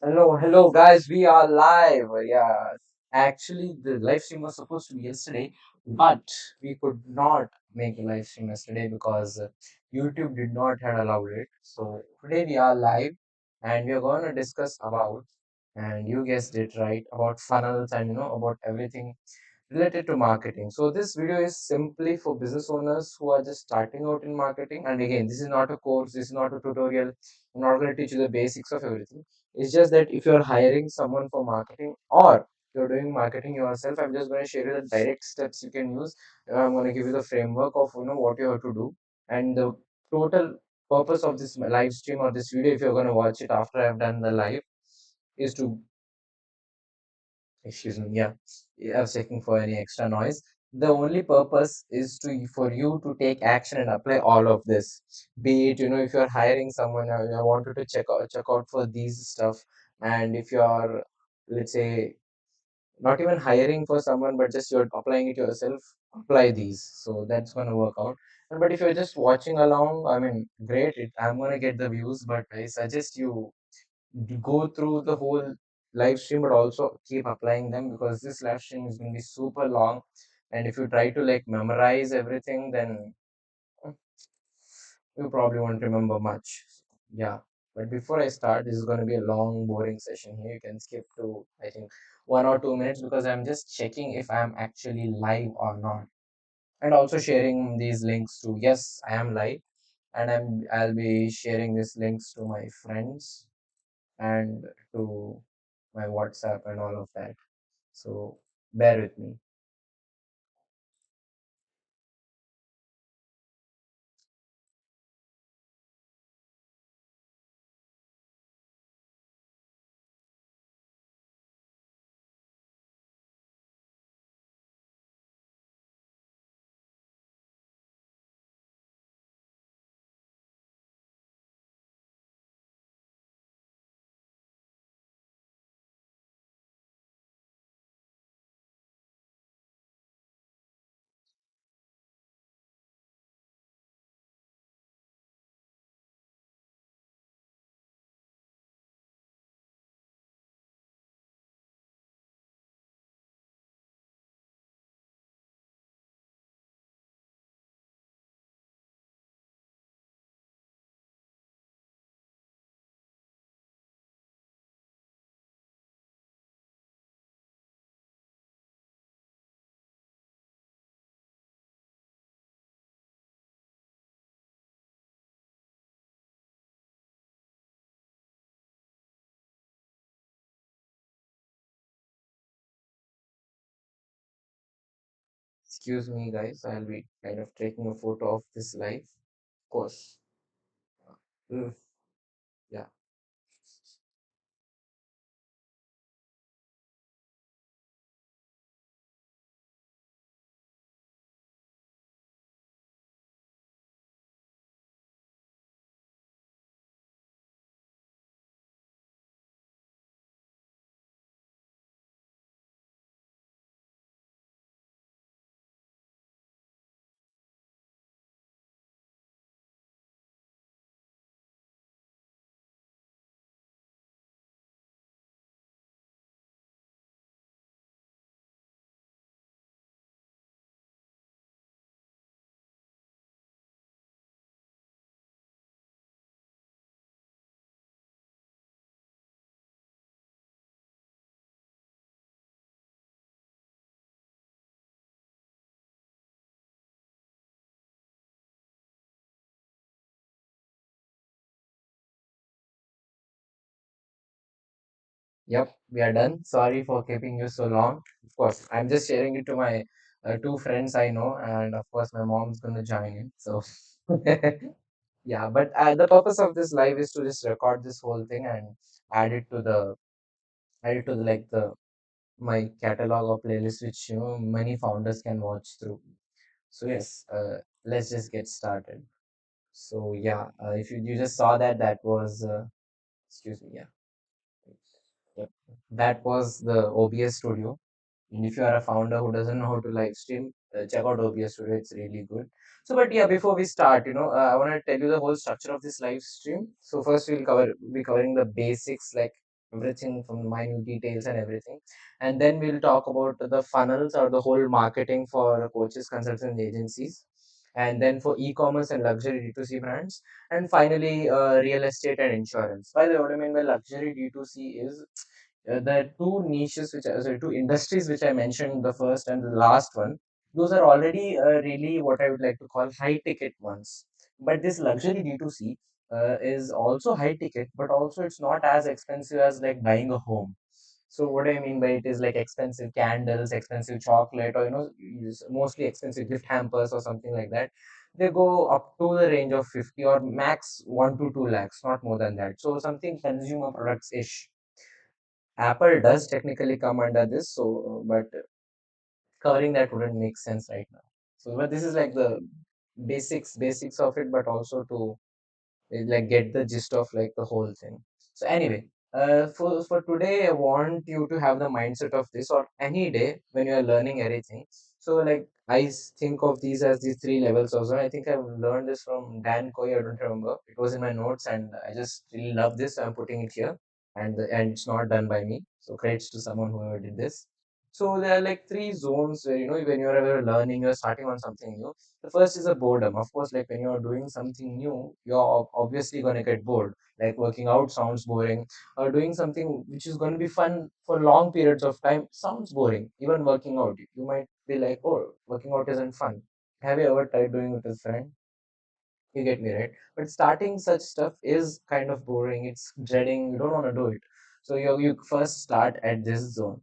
Hello, guys. We are live. Yeah, actually, the live stream was supposed to be yesterday, but we could not make a live stream yesterday because YouTube did not had allowed it. So today we are live, and we are going to discuss about, and you guessed it right, about funnels and about everything related to marketing. So this video is simply for business owners who are just starting out in marketing. And again, this is not a course, this is not a tutorial. I'm not going to teach you the basics of everything. It's just that if you're hiring someone for marketing or you're doing marketing yourself, I'm just going to share you the direct steps you can use. I'm going to give you the framework of what you have to do and the total purpose of this live stream or this video, if you're going to watch it after I've done the live, is to excuse me, yeah, I was checking for any extra noise. The only purpose is to for you to take action and apply all of this. Be it, if you're hiring someone, I wanted to check out for these stuff, and if you're, let's say, not even hiring for someone, but just you're applying it yourself, apply these. So that's gonna work out. But if you're just watching along, I mean, great, I'm gonna get the views, but I suggest you go through the whole live stream but also keep applying them because this live stream is going to be super long, and if you try to like memorize everything, then uh, you probably won't remember much. Yeah, but before I start, this is going to be a long boring session here. You can skip to, I think, 1 or 2 minutes because I'm just checking if I'm actually live or not, and also sharing these links to, yes, I am live, and I'll be sharing these links to my friends and to my WhatsApp and all of that. So bear with me. Excuse me, guys. I'll be kind of taking a photo of this live. Of course. Mm, yeah. Yep, we are done. Sorry for keeping you so long. Of course, I'm just sharing it to my two friends I know, and of course, my mom's gonna join in. So, yeah, but the purpose of this live is to just record this whole thing and add it to the like the my catalog or playlist, which many founders can watch through. So yes, let's just get started. So yeah, if you just saw that, that was excuse me, yeah, yep, that was the OBS Studio. And if you are a founder who doesn't know how to live stream, check out OBS Studio. It's really good. So, but yeah, before we start, I want to tell you the whole structure of this live stream. So first, we'll be covering the basics like everything from minute details and everything. And then we'll talk about the funnels or the whole marketing for coaches, consultants, agencies. And then for e-commerce and luxury D2C brands. And finally, real estate and insurance. By the way, what I mean by luxury D2C is the two niches, sorry, two industries which I mentioned, the first and the last one, those are already really what I would like to call high ticket ones. But this luxury D2C is also high ticket, but also it's not as expensive as like buying a home. So what I mean by it is like expensive candles, expensive chocolate, or mostly expensive gift hampers or something like that. They go up to the range of 50 or max 1 to 2 lakhs, not more than that. So something consumer products ish. Apple does technically come under this, so but covering that wouldn't make sense right now. So, but this is like the basics of it, but also to like get the gist of like the whole thing. So anyway, for today, I want you to have the mindset of this, or any day when you are learning anything. So like think of these as these three levels also. I think I've learned this from Dan Coy. I don't remember. It was in my notes, and I just really love this. So I'm putting it here, and it's not done by me. So credits to someone who ever did this. So there are like three zones where when you're ever learning, you're starting on something new. The first is a boredom. Of course, like when you're doing something new, you're obviously going to get bored. Like working out sounds boring, or doing something which is going to be fun for long periods of time sounds boring. Even working out, you might be like, oh, working out isn't fun. Have you ever tried doing it with a friend? You get me, right? But starting such stuff is kind of boring. It's dreading. You don't want to do it. So you first start at this zone,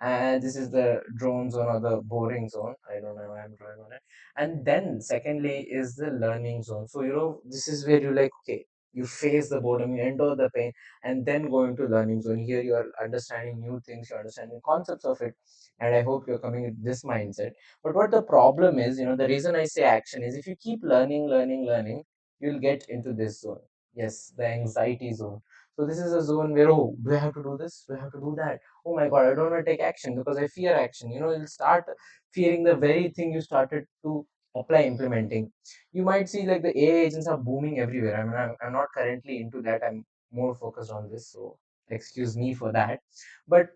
and this is the drone zone or the boring zone. I don't know why I'm drawing on it. And then secondly is the learning zone. So this is where you like, okay, you face the boredom, you endure the pain, and then go into learning zone. Here you are understanding new things, you're understanding concepts of it, and I hope you're coming with this mindset. But what the problem is, the reason I say action is, if you keep learning, you'll get into this zone. Yes, the anxiety zone. So this is a zone where, oh, do I have to do this, do I have to do that? Oh my god, I don't want to take action because I fear action. You'll start fearing the very thing you started to apply implementing. You might see like the AI agents are booming everywhere. I mean, I'm not currently into that. I'm more focused on this, so excuse me for that. But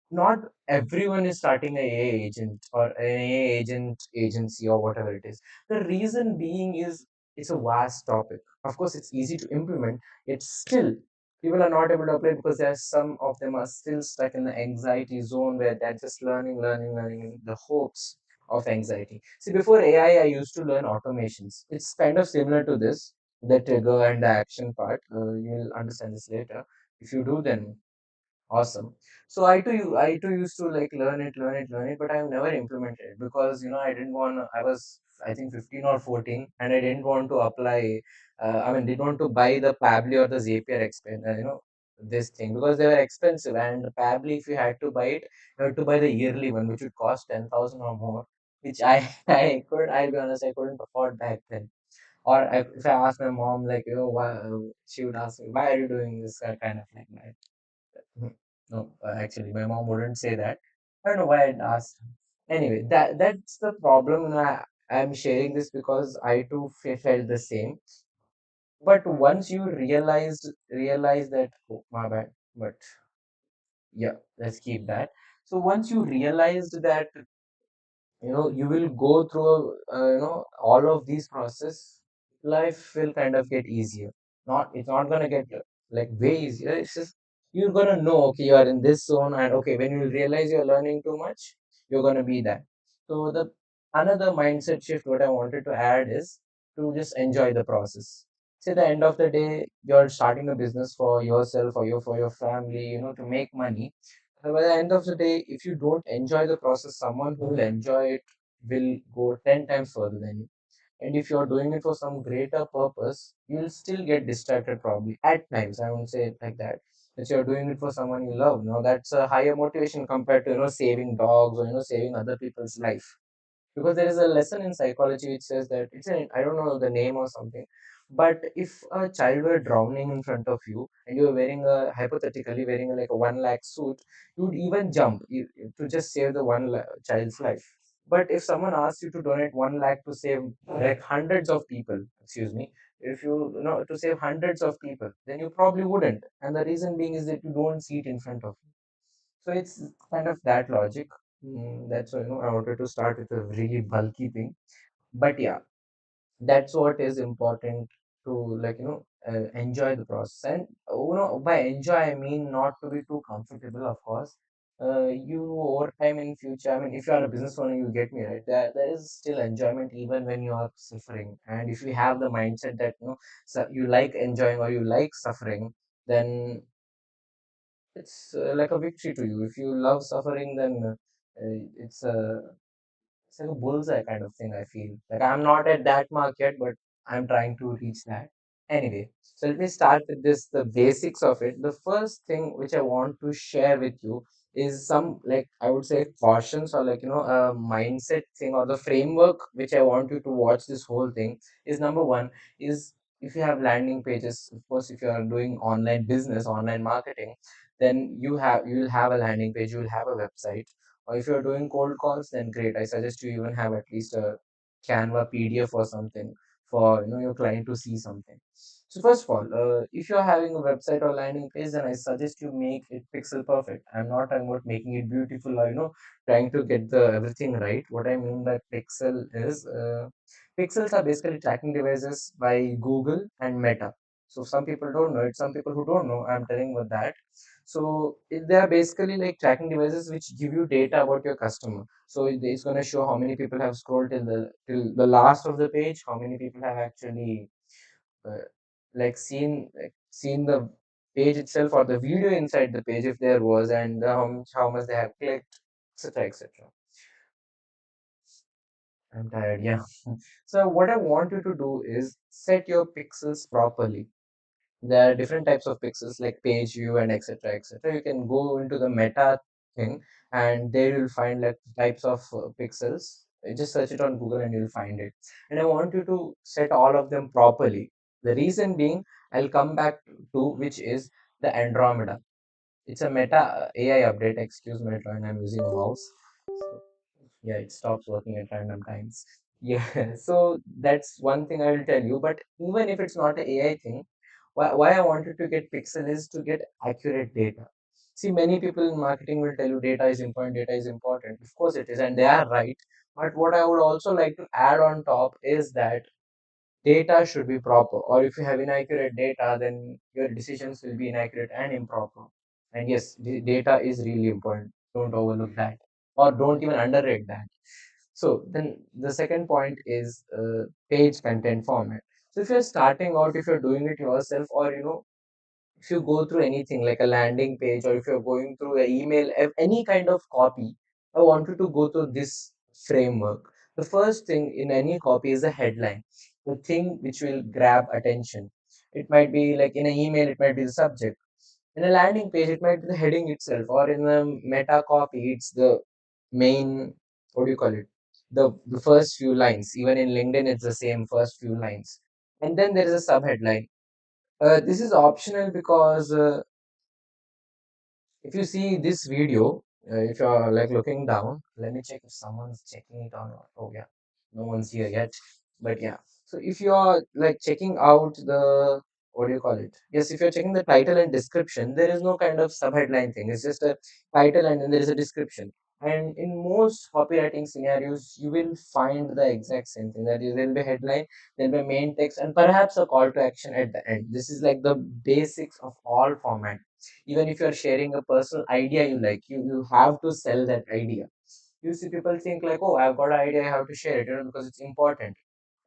not everyone is starting a AI agent or an AI agent agency or whatever it is. The reason being is it's a vast topic. Of course, it's easy to implement. It's still people are not able to apply because there's some of them are still stuck in the anxiety zone where they're just learning in the hopes of anxiety. See, before AI, I used to learn automations. It's kind of similar to this, the trigger and the action part. You'll understand this later. If you do, then awesome. So I too used to like learn it, but I've never implemented it because I didn't want. I was, I think, 15 or 14, and I didn't want to apply. I mean, didn't want to buy the Pabli or the Zapier this thing because they were expensive. And Pabli, if you had to buy it, you had to buy the yearly one, which would cost 10,000 or more. Which I'll be honest, I couldn't afford back then. Or if I asked my mom, like, why, she would ask me, why are you doing this kind of like that? Mhm. No, actually, my mom wouldn't say that. I don't know why I'd asked. Anyway, that's the problem. And I'm sharing this because I too felt the same. But once you realize that, oh, my bad. But yeah, let's keep that. So once you realized that you will go through all of these process, life will kind of get easier. It's not going to get like way easier. It's just you're going to know, okay, you are in this zone, and okay, when you realize you're learning too much, you're going to be that. So the another mindset shift what I wanted to add is to just enjoy the process. See, the end of the day, you're starting a business for yourself or for your family, to make money. And by the end of the day, if you don't enjoy the process, someone who will enjoy it will go 10 times further than you. And if you're doing it for some greater purpose, you'll still get distracted probably at times. I won't say it like that. If you're doing it for someone you love, that's a higher motivation compared to, saving dogs or, saving other people's life. Because there is a lesson in psychology which says that I don't know the name or something, but if a child were drowning in front of you and you were wearing a hypothetically wearing like a 1 lakh suit, you would even jump to just save the child's life. But if someone asks you to donate 1 lakh to save like hundreds of people, excuse me, if you know to save hundreds of people, then you probably wouldn't. And the reason being is that you don't see it in front of you. So it's kind of that logic. That's why I wanted to start with a really bulky thing. But yeah, that's what is important to enjoy the process. And by enjoy I mean not to be too comfortable, of course. You over time in future, I mean, if you are a business owner, you get me right, there is still enjoyment even when you are suffering. And if you have the mindset that so you like enjoying or you like suffering, then it's like a victory to you. If you love suffering, then it's like a bullseye kind of thing. I feel like I'm not at that mark yet, but I'm trying to reach that. Anyway, so let me start with this, the basics of it. The first thing which I want to share with you is some, like, I would say cautions, or a mindset thing, or the framework which I want you to watch this whole thing is: number one is, if you have landing pages, of course, if you are doing online business, online marketing, then you'll have a landing page, you'll have a website. Or if you're doing cold calls, then great. I suggest you even have at least a Canva PDF or something for your client to see something. So first of all, if you're having a website or landing page, then I suggest you make it pixel perfect. I'm not talking about making it beautiful, or trying to get the everything right. What I mean by pixel is, pixels are basically tracking devices by Google and Meta. So some people don't know it. Some people who don't know, I'm telling about that. So they are basically like tracking devices which give you data about your customer. So it's going to show how many people have scrolled till the last of the page, how many people have actually uh, seen the page itself, or the video inside the page if there was, and how much they have clicked, etc., etc. I'm tired, yeah. So what I want you to do is set your pixels properly. There are different types of pixels like page view and etc, etc. You can go into the meta thing, and there you'll find like types of pixels. Just search it on Google and you'll find it. And I want you to set all of them properly. The reason being, I'll come back to, which is the Andromeda. It's a meta AI update. Excuse my drawing, I'm using a mouse. So yeah, it stops working at random times. Yeah, so that's one thing I will tell you. But even if it's not an AI thing, why I wanted to get Pixel is to get accurate data. See, many people in marketing will tell you data is important, data is important. Of course it is, and they are right. But what I would also like to add on top is that data should be proper. Or if you have inaccurate data, then your decisions will be inaccurate and improper. And yes, data is really important. Don't overlook that, or don't even underrate that. So then the second point is page content format. So if you're starting out, if you're doing it yourself, or if you go through anything like a landing page, or if you're going through an email, any kind of copy, I want you to go through this framework. The first thing in any copy is a headline, the thing which will grab attention. It might be like in an email, it might be the subject. In a landing page, it might be the heading itself, or in a meta copy, it's the main, what do you call it? The first few lines. Even in LinkedIn, it's the same first few lines. And then there is a subheadline. This is optional because if you see this video, if you're like looking down, let me check if someone's checking it or not. Oh yeah, no one's here yet. But yeah, so if you're like checking out the, what do you call it? Yes, if you're checking the title and description, there is no kind of subheadline thing. It's just a title and then there is a description. And in most copywriting scenarios, you will find the exact same thing. That is, there will be headline, there will be main text, and perhaps a call to action at the end. This is like the basics of all format. Even if you're sharing a personal idea you like, you have to sell that idea. You see, people think like, oh, I've got an idea, I have to share it, because it's important.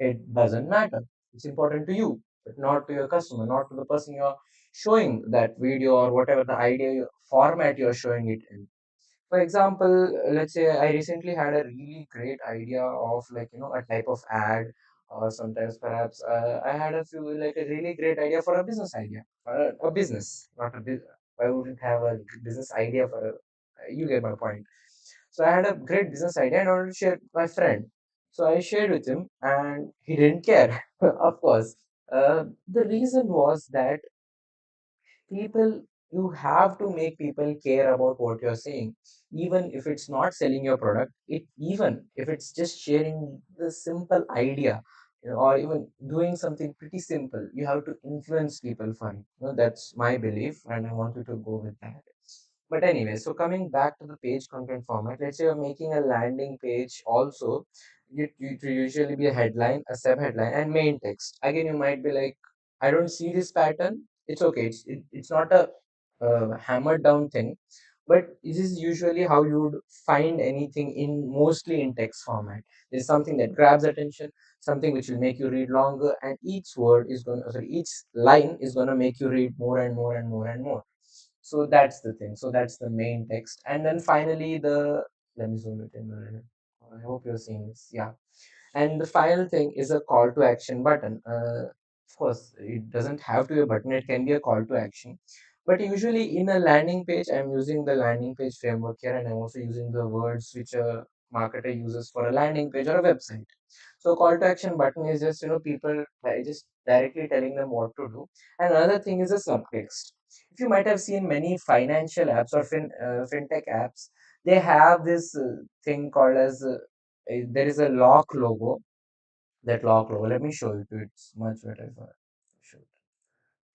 It doesn't matter. It's important to you, but not to your customer, not to the person you're showing that video, or whatever the idea format you're showing it in. For example, let's say I recently had a really great idea of, like, a type of ad, or sometimes perhaps I had a few, like, a really great idea for a business idea, a business, not a business. I wouldn't have a business idea for a, you get my point. So I had a great business idea and I wanted to share it with my friend. So I shared with him and he didn't care, of course. The reason was that people, you have to make people care about what you're saying, even if it's not selling your product, it even if it's just sharing the simple idea. or even doing something pretty simple, you have to influence people for it. That's my belief, and I want you to go with that. But anyway, so coming back to the page content format, let's say you're making a landing page also, you usually be a headline, a sub headline, and main text. Again, you might be like, I don't see this pattern. It's okay. It's not a hammered down thing, but this is usually how you would find anything in mostly in text format. There's something that grabs attention, something which will make you read longer, and each word is going to, sorry, each line is going to make you read more and more and more and more. So that's the thing. So that's the main text. And then finally, let me zoom it in a little. I hope you're seeing this. Yeah. And the final thing is a call to action button. Of course, it doesn't have to be a button, it can be a call to action. But usually in a landing page, I'm using the landing page framework here, and I'm also using the words which a marketer uses for a landing page or a website. So call to action button is just, people just directly telling them what to do. And another thing is a subtext. If you might have seen many financial apps or fintech apps, they have this thing called as there is a lock logo. That lock logo, let me show you. It's much better if I show it.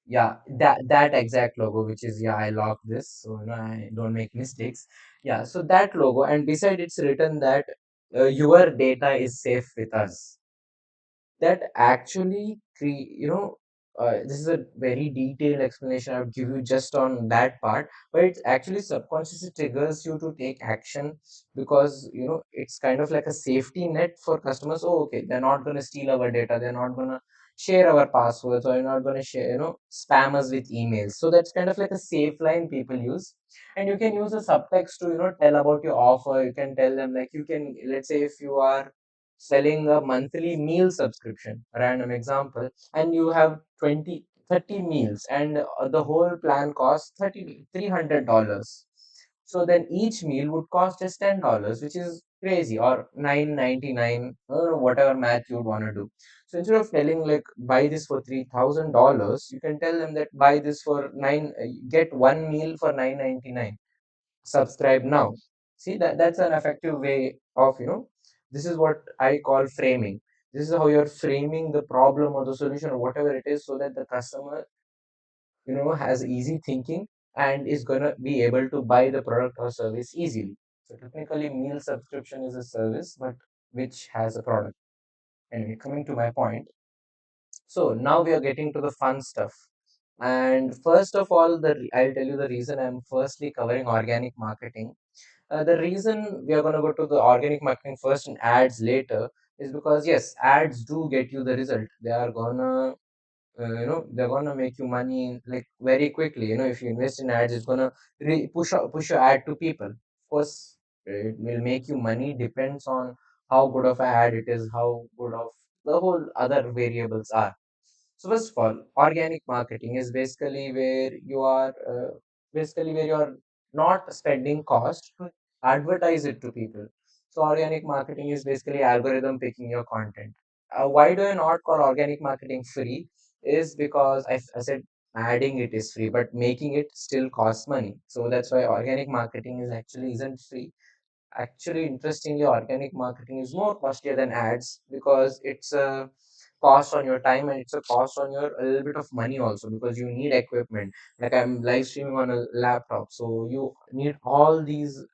Yeah, that exact logo, which is, yeah, I lock this, so I don't make mistakes. Yeah, so that logo, and beside it's written that your data is safe with us. That actually this is a very detailed explanation I would give you just on that part, but it actually subconsciously triggers you to take action, because it's kind of like a safety net for customers. Oh, okay, they're not going to steal our data, they're not going to share our passwords, or you're not going to share, spam us with emails. So that's kind of like a safe line people use. And you can use a subtext to tell about your offer. You can tell them, like, you can, let's say, if you are selling a monthly meal subscription, random example, and you have 20, 30 meals, and the whole plan costs $300. So then each meal would cost just $10, which is crazy, or 9.99, whatever math you would want to do. So instead of telling, like, buy this for $3,000, you can tell them that buy this for get one meal for 9.99. Subscribe now. See, that's an effective way of, this is what I call framing. This is how you're framing the problem or the solution or whatever it is, so that the customer, has easy thinking and is gonna be able to buy the product or service easily. So technically, meal subscription is a service, but which has a product. Anyway, coming to my point. So now we are getting to the fun stuff. And first of all, I'll tell you the reason I'm firstly covering organic marketing. The reason we are going to go to the organic marketing first and ads later is because, yes, ads do get you the result. They are gonna, they're gonna make you money like very quickly. If you invest in ads, it's gonna push your ad to people. Of course, it will make you money. Depends on how good of an ad it is, how good of the whole other variables are. So first of all, organic marketing is basically where you are not spending cost to advertise it to people. So organic marketing is basically algorithm picking your content. Why do I not call organic marketing free? Is because I said adding it is free, but making it still costs money. So that's why organic marketing is actually isn't free. Actually, interestingly, organic marketing is more costlier than ads, because it's a cost on your time, and it's a cost on your a little bit of money also, because you need equipment. Like, I'm live streaming on a laptop, so you need all these,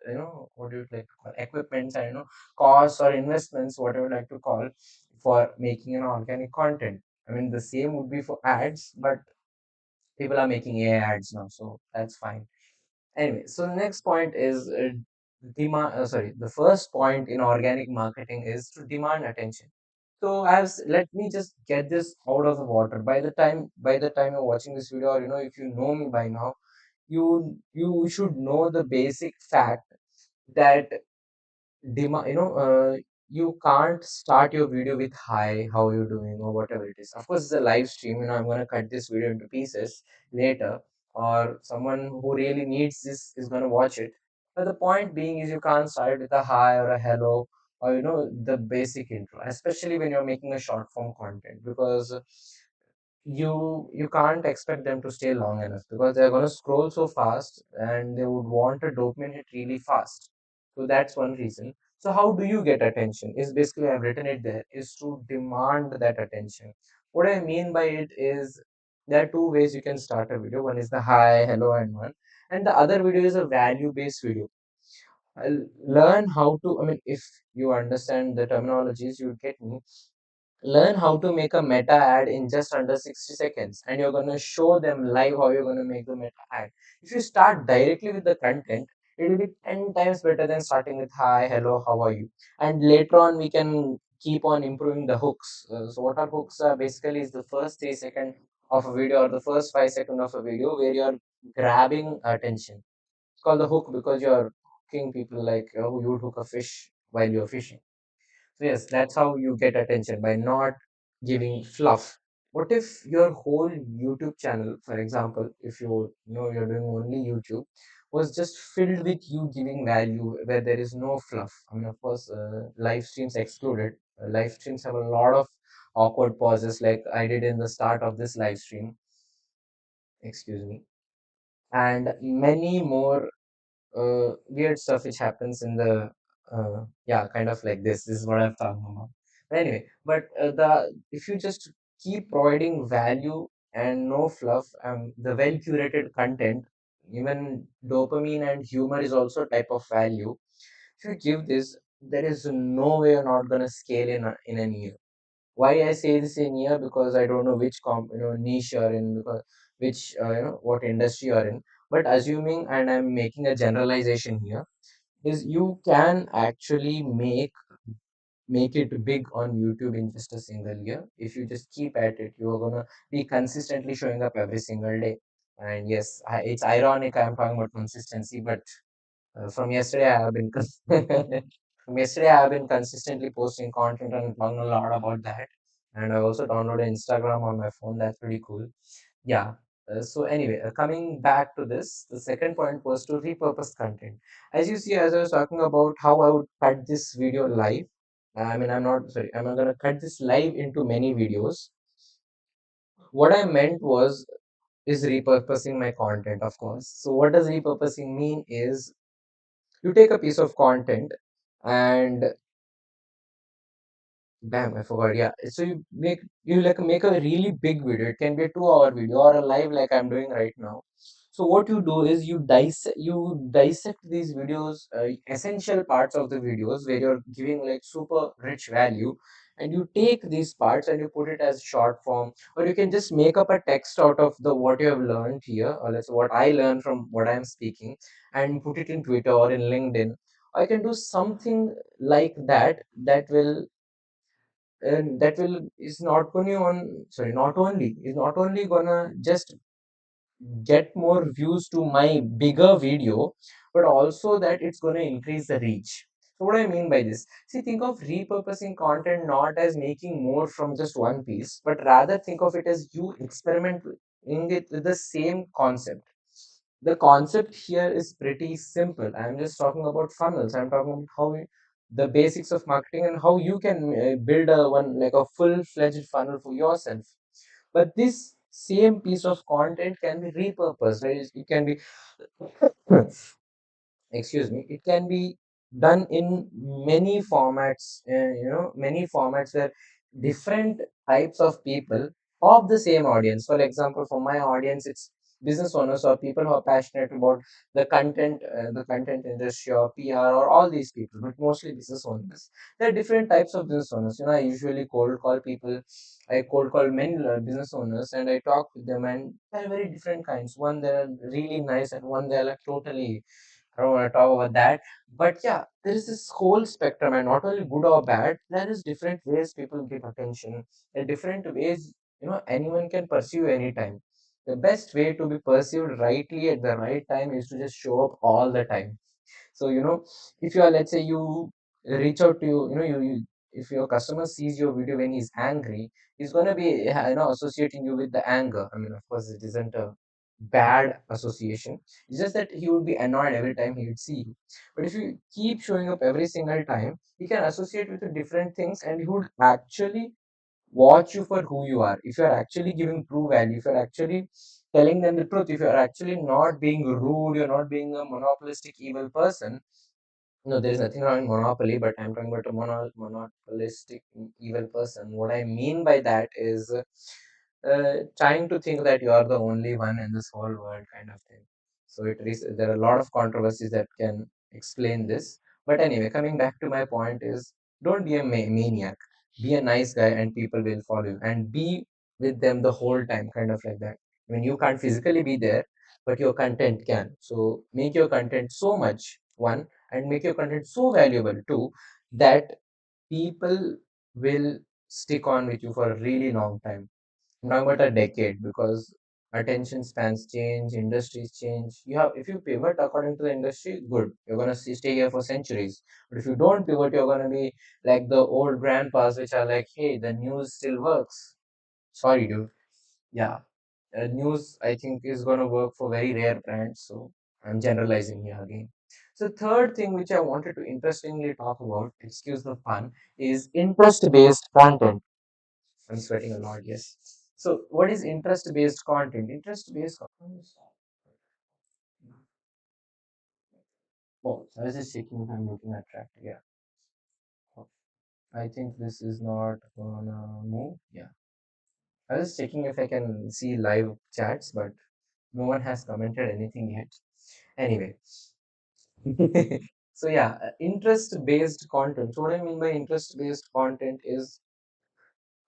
what do you like to call, equipments, and costs or investments, whatever you like to call, for making an organic content. I mean, the same would be for ads, but people are making AI ads now, so that's fine. Anyway, so the next point is demand. Sorry, the first point in organic marketing is to demand attention. So let me just get this out of the water. By the time you're watching this video, or if you know me by now, you should know the basic fact that you can't start your video with hi, how you doing, or whatever it is. Of course, it's a live stream. I'm gonna cut this video into pieces later, or someone who really needs this is gonna watch it. But the point being is, you can't start with a hi or a hello, or the basic intro, especially when you're making a short form content, because you can't expect them to stay long enough, because they're going to scroll so fast, and they would want a dopamine hit really fast. So that's one reason. So how do you get attention? Is basically I've written it there is to demand that attention. What I mean by it is there are two ways you can start a video. One is the hi, hello, and one, and the other video is a value-based video. Learn how to. I mean, if you understand the terminologies, you get me. Learn how to make a meta ad in just under 60 seconds, and you're going to show them live how you're going to make the meta ad. If you start directly with the content, it will be 10 times better than starting with hi, hello, how are you, and later on we can keep on improving the hooks. So what are hooks are basically is the first 3 seconds of a video or the first 5 seconds of a video where you're grabbing attention. It's called the hook because you're hooking people like you would hook a fish while you're fishing. So yes, that's how you get attention by not giving fluff. What if your whole YouTube channel, for example, if you're doing only YouTube, was just filled with you giving value where there is no fluff? I mean, of course, live streams excluded. Live streams have a lot of awkward pauses, like I did in the start of this live stream. Excuse me, and many more weird stuff which happens in the yeah, kind of like this is what I'm talking about. But anyway, but the if you just keep providing value and no fluff and the well curated content, even dopamine and humor is also a type of value. If you give this, there is no way you're not gonna scale in a year. Why I say this in here? Because I don't know which niche you're in, because which what industry you're in. But assuming, and I'm making a generalization here, is you can actually make it big on YouTube in just a single year. If you just keep at it, you're gonna be consistently showing up every single day. And yes, it's ironic I'm talking about consistency, but from yesterday, I have been from yesterday I have been consistently posting content and talking a lot about that. And I also downloaded Instagram on my phone. That's pretty cool. Yeah. So anyway, coming back to this, the second point was to repurpose content. As you see, as I was talking about how I would cut this video live. I mean, I'm not sorry. I'm not gonna cut this live into many videos. What I meant was is repurposing my content, of course. So what does repurposing mean? Is you take a piece of content and bam, I forgot. Yeah. So you make a really big video. It can be a 2 hour video or a live like I'm doing right now. So what you do is you dissect these videos, essential parts of the videos where you're giving like super rich value, and you take these parts and you put it as short form, or you can just make up a text out of the what you have learned here, or let's say what I learned from what I'm speaking, and put it in Twitter or in LinkedIn. I can do something like that that will is not going on sorry not only is not only gonna just get more views to my bigger video, but also that it's going to increase the reach. So what I mean by this, see, think of repurposing content not as making more from just one piece, but rather think of it as you experimenting it with the same concept. The concept here is pretty simple. I'm just talking about funnels. I'm talking about the basics of marketing and how you can build a one like a full-fledged funnel for yourself. But this same piece of content can be repurposed, right? It can be excuse me, it can be done in many formats, many formats where different types of people of the same audience. For example, for my audience, it's business owners or people who are passionate about the content industry or PR or all these people, but mostly business owners. There are different types of business owners. I usually cold call people. I cold call many business owners and I talk with them, and they're very different kinds. One, they're really nice, and one, they're like totally, I don't want to talk about that. But yeah, there is this whole spectrum, and not only good or bad, there is different ways people give attention, and different ways anyone can pursue anytime. The best way to be pursued rightly at the right time is to just show up all the time. So if you are, let's say, you reach out to if your customer sees your video when he's angry, he's gonna be associating you with the anger. I mean, of course, it isn't a bad association. It's just that he would be annoyed every time he would see you. But if you keep showing up every single time, he can associate with you different things, and he would actually watch you for who you are. If you are actually giving true value, if you're actually telling them the truth, if you're actually not being rude, you're not being a monopolistic evil person, No, there's nothing wrong in monopoly, but I'm talking about a monopolistic evil person. What I mean by that is trying to think that you are the only one in this whole world, kind of thing. So there are a lot of controversies that can explain this. But anyway, coming back to my point is, don't be a maniac. Be a nice guy, and people will follow you, and be with them the whole time, kind of like that. When you can't physically be there, but your content can. So make your content so much one, and make your content so valuable too, that people will stick on with you for a really long time. I'm talking about a decade, because attention spans change, industries change. If you pivot according to the industry, good. You're gonna stay here for centuries. But if you don't pivot, you're gonna be like the old grandpas, which are like, hey, the news still works. Sorry, dude. Yeah, news I think is gonna work for very rare brands. So I'm generalizing here again. So third thing which I wanted to interestingly talk about, excuse the pun, is interest-based content. I'm sweating a lot, yes. So what is interest-based content? Interest-based content. Oh, I was just checking if I'm looking at track. Yeah. Oh, I think this is not gonna move. Yeah. I was checking if I can see live chats, but no one has commented anything yet. Anyway. So yeah, interest-based content. So what I mean by interest-based content is,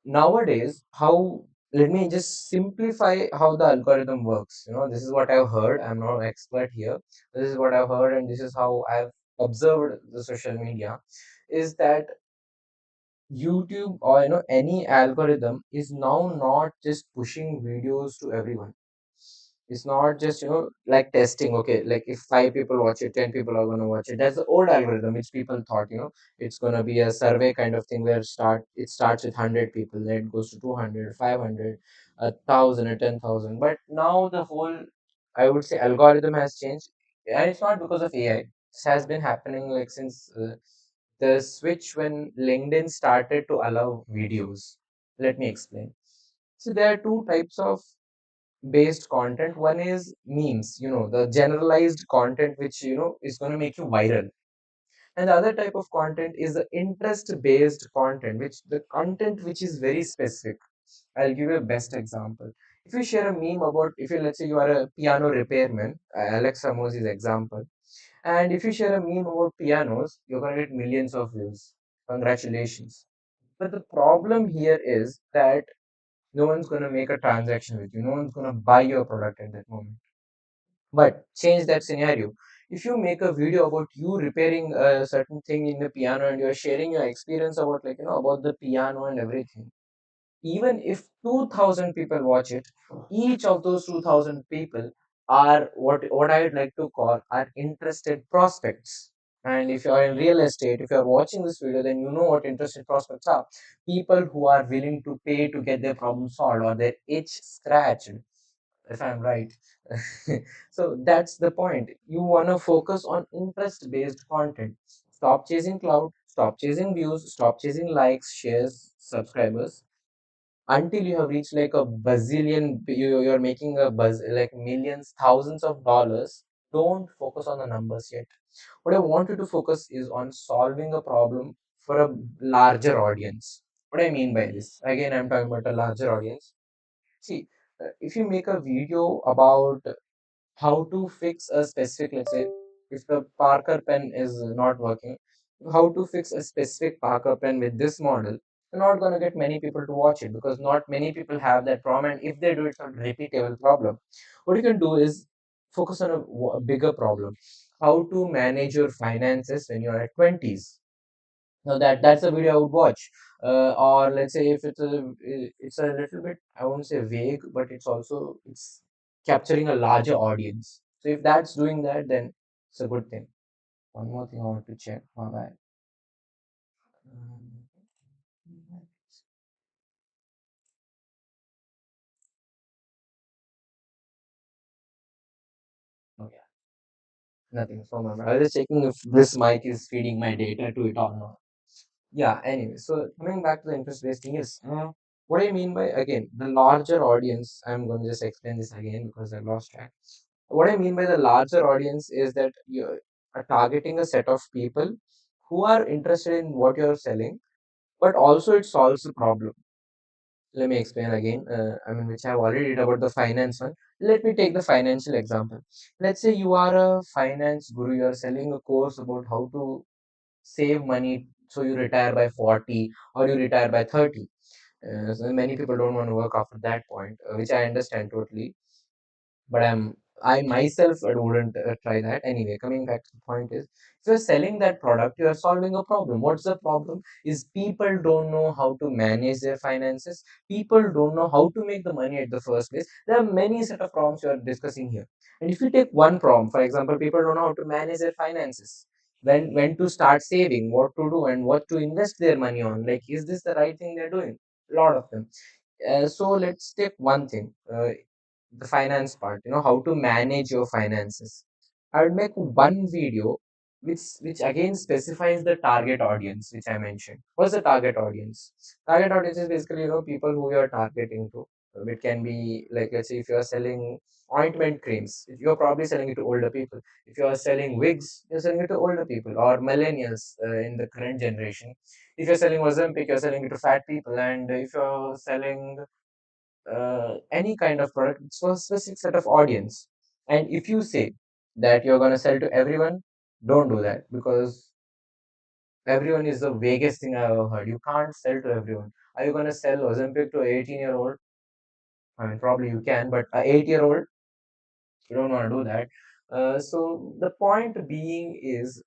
nowadays, how, let me just simplify how the algorithm works. This is what I've heard. I'm not an expert here. This is what I've heard, and this is how I've observed the social media, is that YouTube, or any algorithm, is now not just pushing videos to everyone. It's not just, like testing. Okay, like if five people watch it, 10 people are gonna watch it. That's the old algorithm which people thought, it's gonna be a survey kind of thing, where it starts with 100 people, then it goes to 200, 500, 1,000, or 10,000. But now the whole, I would say, algorithm has changed, and it's not because of AI. This has been happening like since the switch when LinkedIn started to allow videos. Let me explain. So there are two types of based content. One is memes, the generalized content which is going to make you viral. And the other type of content is the interest based content, which the content which is very specific. I'll give you a best example. If you share a meme about, if you, let's say you are a piano repairman, Alex Ramos's example, and if you share a meme about pianos, you're going to get millions of views. Congratulations. But the problem here is that no one's going to make a transaction with you. No one's going to buy your product at that moment. But change that scenario. If you make a video about you repairing a certain thing in the piano, and you're sharing your experience about, like, about the piano and everything, even if 2,000 people watch it, each of those 2,000 people are what I would like to call are interested prospects. And if you are in real estate, if you are watching this video, then you know what interested prospects are. People who are willing to pay to get their problem solved, or their itch scratched, if I'm right. So that's the point. You want to focus on interest based content. Stop chasing cloud, stop chasing views, stop chasing likes, shares, subscribers, until you have reached like a bazillion. You're making a buzz, like millions, thousands of dollars. Don't focus on the numbers yet. What I want you to focus is on solving a problem for a larger audience. What I mean by this, again, I'm talking about a larger audience. See, if you make a video about how to fix a specific, let's say, if the Parker pen is not working, how to fix a specific Parker pen with this model, you're not going to get many people to watch it, because not many people have that problem, and if they do, it's a repeatable problem. What you can do is focus on a bigger problem: how to manage your finances when you're at 20s. Now that's a video I would watch. Or let's say if it's a little bit, I won't say vague, but it's capturing a larger audience. So if that's doing that, then it's a good thing. One more thing I want to check. My bad. Um, Oh yeah, nothing. So my bad. I was just checking if this mic is feeding my data to it or not. Yeah. Anyway, so coming back to the interest-based thing is, what I mean by, again, the larger audience. I'm going to just explain this again because I lost track. What I mean by the larger audience is that targeting a set of people who are interested in what you're selling, but also it solves the problem. Let me explain again. I mean, which I've already did about the finance one. Let me take the financial example. Let's say you are a finance guru, you are selling a course about how to save money so you retire by 40 or you retire by 30. So many people don't want to work after that point, which I understand totally. But I myself wouldn't try that. Anyway, coming back to the point is, if you're selling that product, you are solving a problem. What's the problem? Is people don't know how to manage their finances. People don't know how to make the money at the first place. There are many set of problems you are discussing here. And if you take one problem, for example, people don't know how to manage their finances. When to start saving, what to do, and what to invest their money on. Like, is this the right thing they're doing? A lot of them. So let's take one thing. The finance part, how to manage your finances. I would make one video which again specifies the target audience which I mentioned. What's the target audience? Target audience is basically, people who you are targeting to. It can be like, let's say, if you are selling ointment creams, you're probably selling it to older people. If you are selling wigs, you're selling it to older people or millennials in the current generation. If you're selling Ozempic, you're selling it to fat people. And if you're selling any kind of product, it's for a specific set of audience. And if you say that you're going to sell to everyone, don't do that, because everyone is the vaguest thing I ever heard. You can't sell to everyone. Are you going to sell Ozempic to an 18-year-old? I mean, probably you can, but an 8-year-old, you don't want to do that. So the point being is,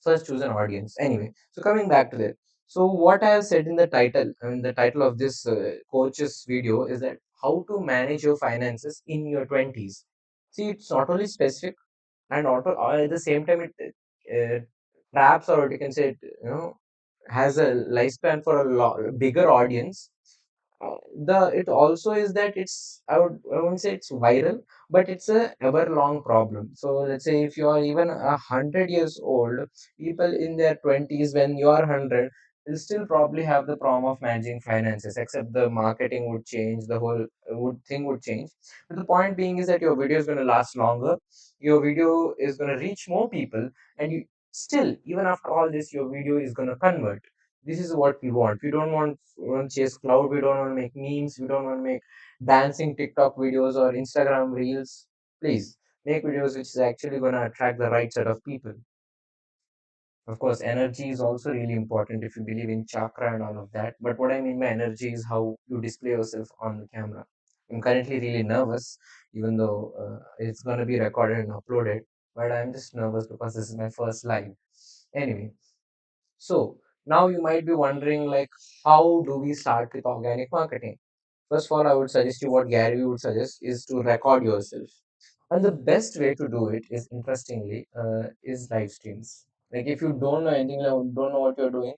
first choose an audience. Anyway, so coming back to that. So what I have said in the title, I mean the title of this coach's video is that how to manage your finances in your 20s. See, it's not only specific, and auto at the same time it traps, or you can say it, has a lifespan for a bigger audience. The it also is that I won't say it's viral, but it's a ever long problem. So let's say if you are even 100 years old, people in their 20s, when you are 100, will still probably have the problem of managing finances, except the marketing would change, the whole thing would change. But the point being is that your video is going to last longer, your video is going to reach more people, and you still, even after all this, your video is going to convert. This is what we want. We don't want to chase cloud. We don't want to make memes. We don't want to make dancing TikTok videos or Instagram reels. Please make videos which is actually going to attract the right set of people. Of course, energy is also really important if you believe in chakra and all of that. But what I mean by energy is how you display yourself on the camera. I'm currently really nervous, even though it's going to be recorded and uploaded. But I'm just nervous because this is my first live. Anyway, so now you might be wondering, like, how do we start with organic marketing? First of all, I would suggest you what Gary would suggest is to record yourself. And the best way to do it is, interestingly, is live streams. Like, if you don't know anything, like, don't know what you're doing,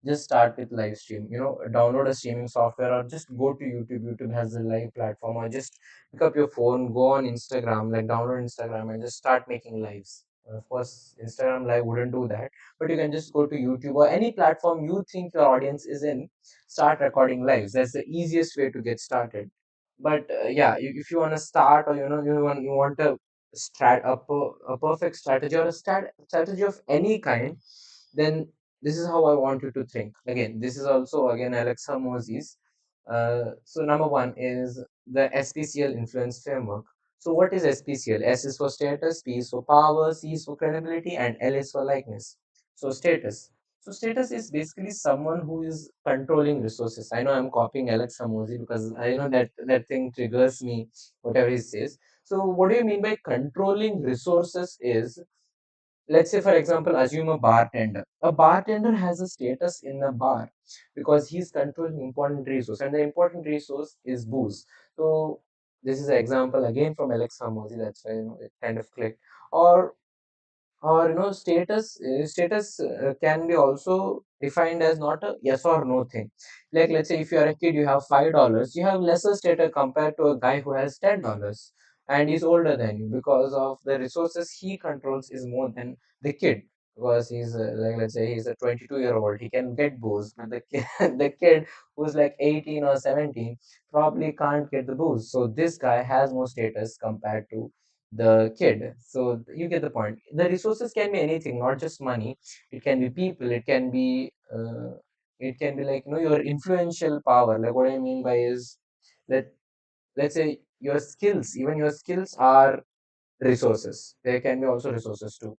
just start with live stream. Download a streaming software or just go to YouTube. YouTube has a live platform, or just pick up your phone, go on Instagram, like download Instagram and just start making lives. Of course, Instagram live wouldn't do that, but you can just go to YouTube or any platform you think your audience is in, start recording lives. That's the easiest way to get started. But yeah, if you want to start, or you want a perfect strategy, or a strategy of any kind, then this is how I want you to think. Again, this is also again Alexa Moses. So number one is the SPCL influence framework. So what is SPCL? S is for status, P is for power, C is for credibility, and L is for likeness. So status. So status is basically someone who is controlling resources. I know I'm copying Alex Samosi because I know that thing triggers me, whatever he says. So what do you mean by controlling resources is, let's say for example, assume a bartender. A bartender has a status in a bar because he's controlling important resource, and the important resource is booze. So this is an example again from Alex Samosi. That's why it kind of clicked. Or status can be also defined as not a yes or no thing. Like, let's say if you are a kid, you have $5, you have lesser status compared to a guy who has $10 and he's older than you, because of the resources he controls is more than the kid. Because he's like, let's say he's a 22-year-old, he can get booze, but the kid, the kid who's like 18 or 17 probably can't get the booze. So this guy has more status compared to the kid. So you get the point. The resources can be anything, not just money. It can be people. It can be like, your influential power. Like, what I mean by is that, let's say, your skills, even your skills are resources. There can be also resources too.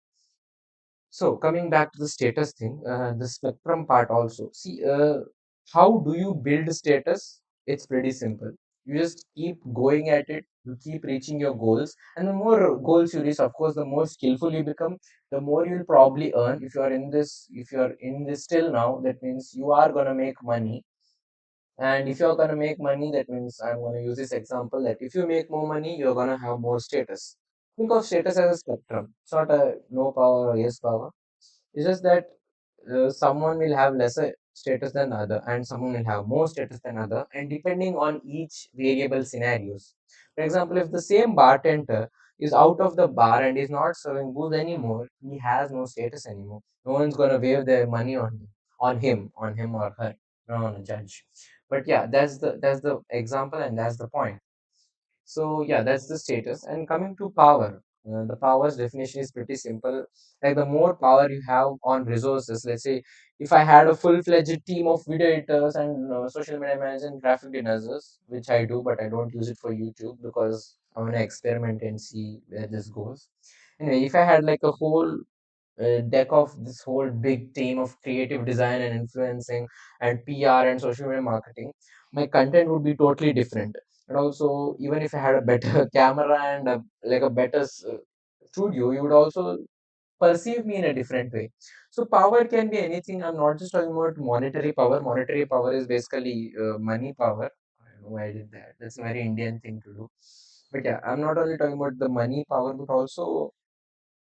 So coming back to the status thing, the spectrum part also. See, how do you build status? It's pretty simple. You just keep going at it. You keep reaching your goals, and the more goals you reach, of course, the more skillful you become. The more you'll probably earn. If you are in this still now, that means you are gonna make money. And if you're gonna make money, that means I'm gonna use this example that if you make more money, you're gonna have more status. Think of status as a spectrum. It's not a no power or yes power. It's just that someone will have lesser status than other, and someone will have more status than other, and depending on each variable scenarios. For example, if the same bartender is out of the bar and is not serving booze anymore, he has no status anymore. No one's gonna wave their money on him or her, not on a judge. But yeah, that's the example, and that's the point. So yeah, that's the status. And coming to power, the power's definition is pretty simple. Like, the more power you have on resources, let's say if I had a full-fledged team of video editors and social media managers and graphic designers, which I do, but I don't use it for YouTube because I want to experiment and see where this goes. Anyway, if I had like a whole deck of this whole big team of creative design and influencing and PR and social media marketing, my content would be totally different. And also, even if I had a better camera and like a better studio, you would also perceive me in a different way. So power can be anything. I'm not just talking about monetary power. Monetary power is basically money power. I don't know why I did that. That's a very Indian thing to do. But yeah, I'm not only talking about the money power, but also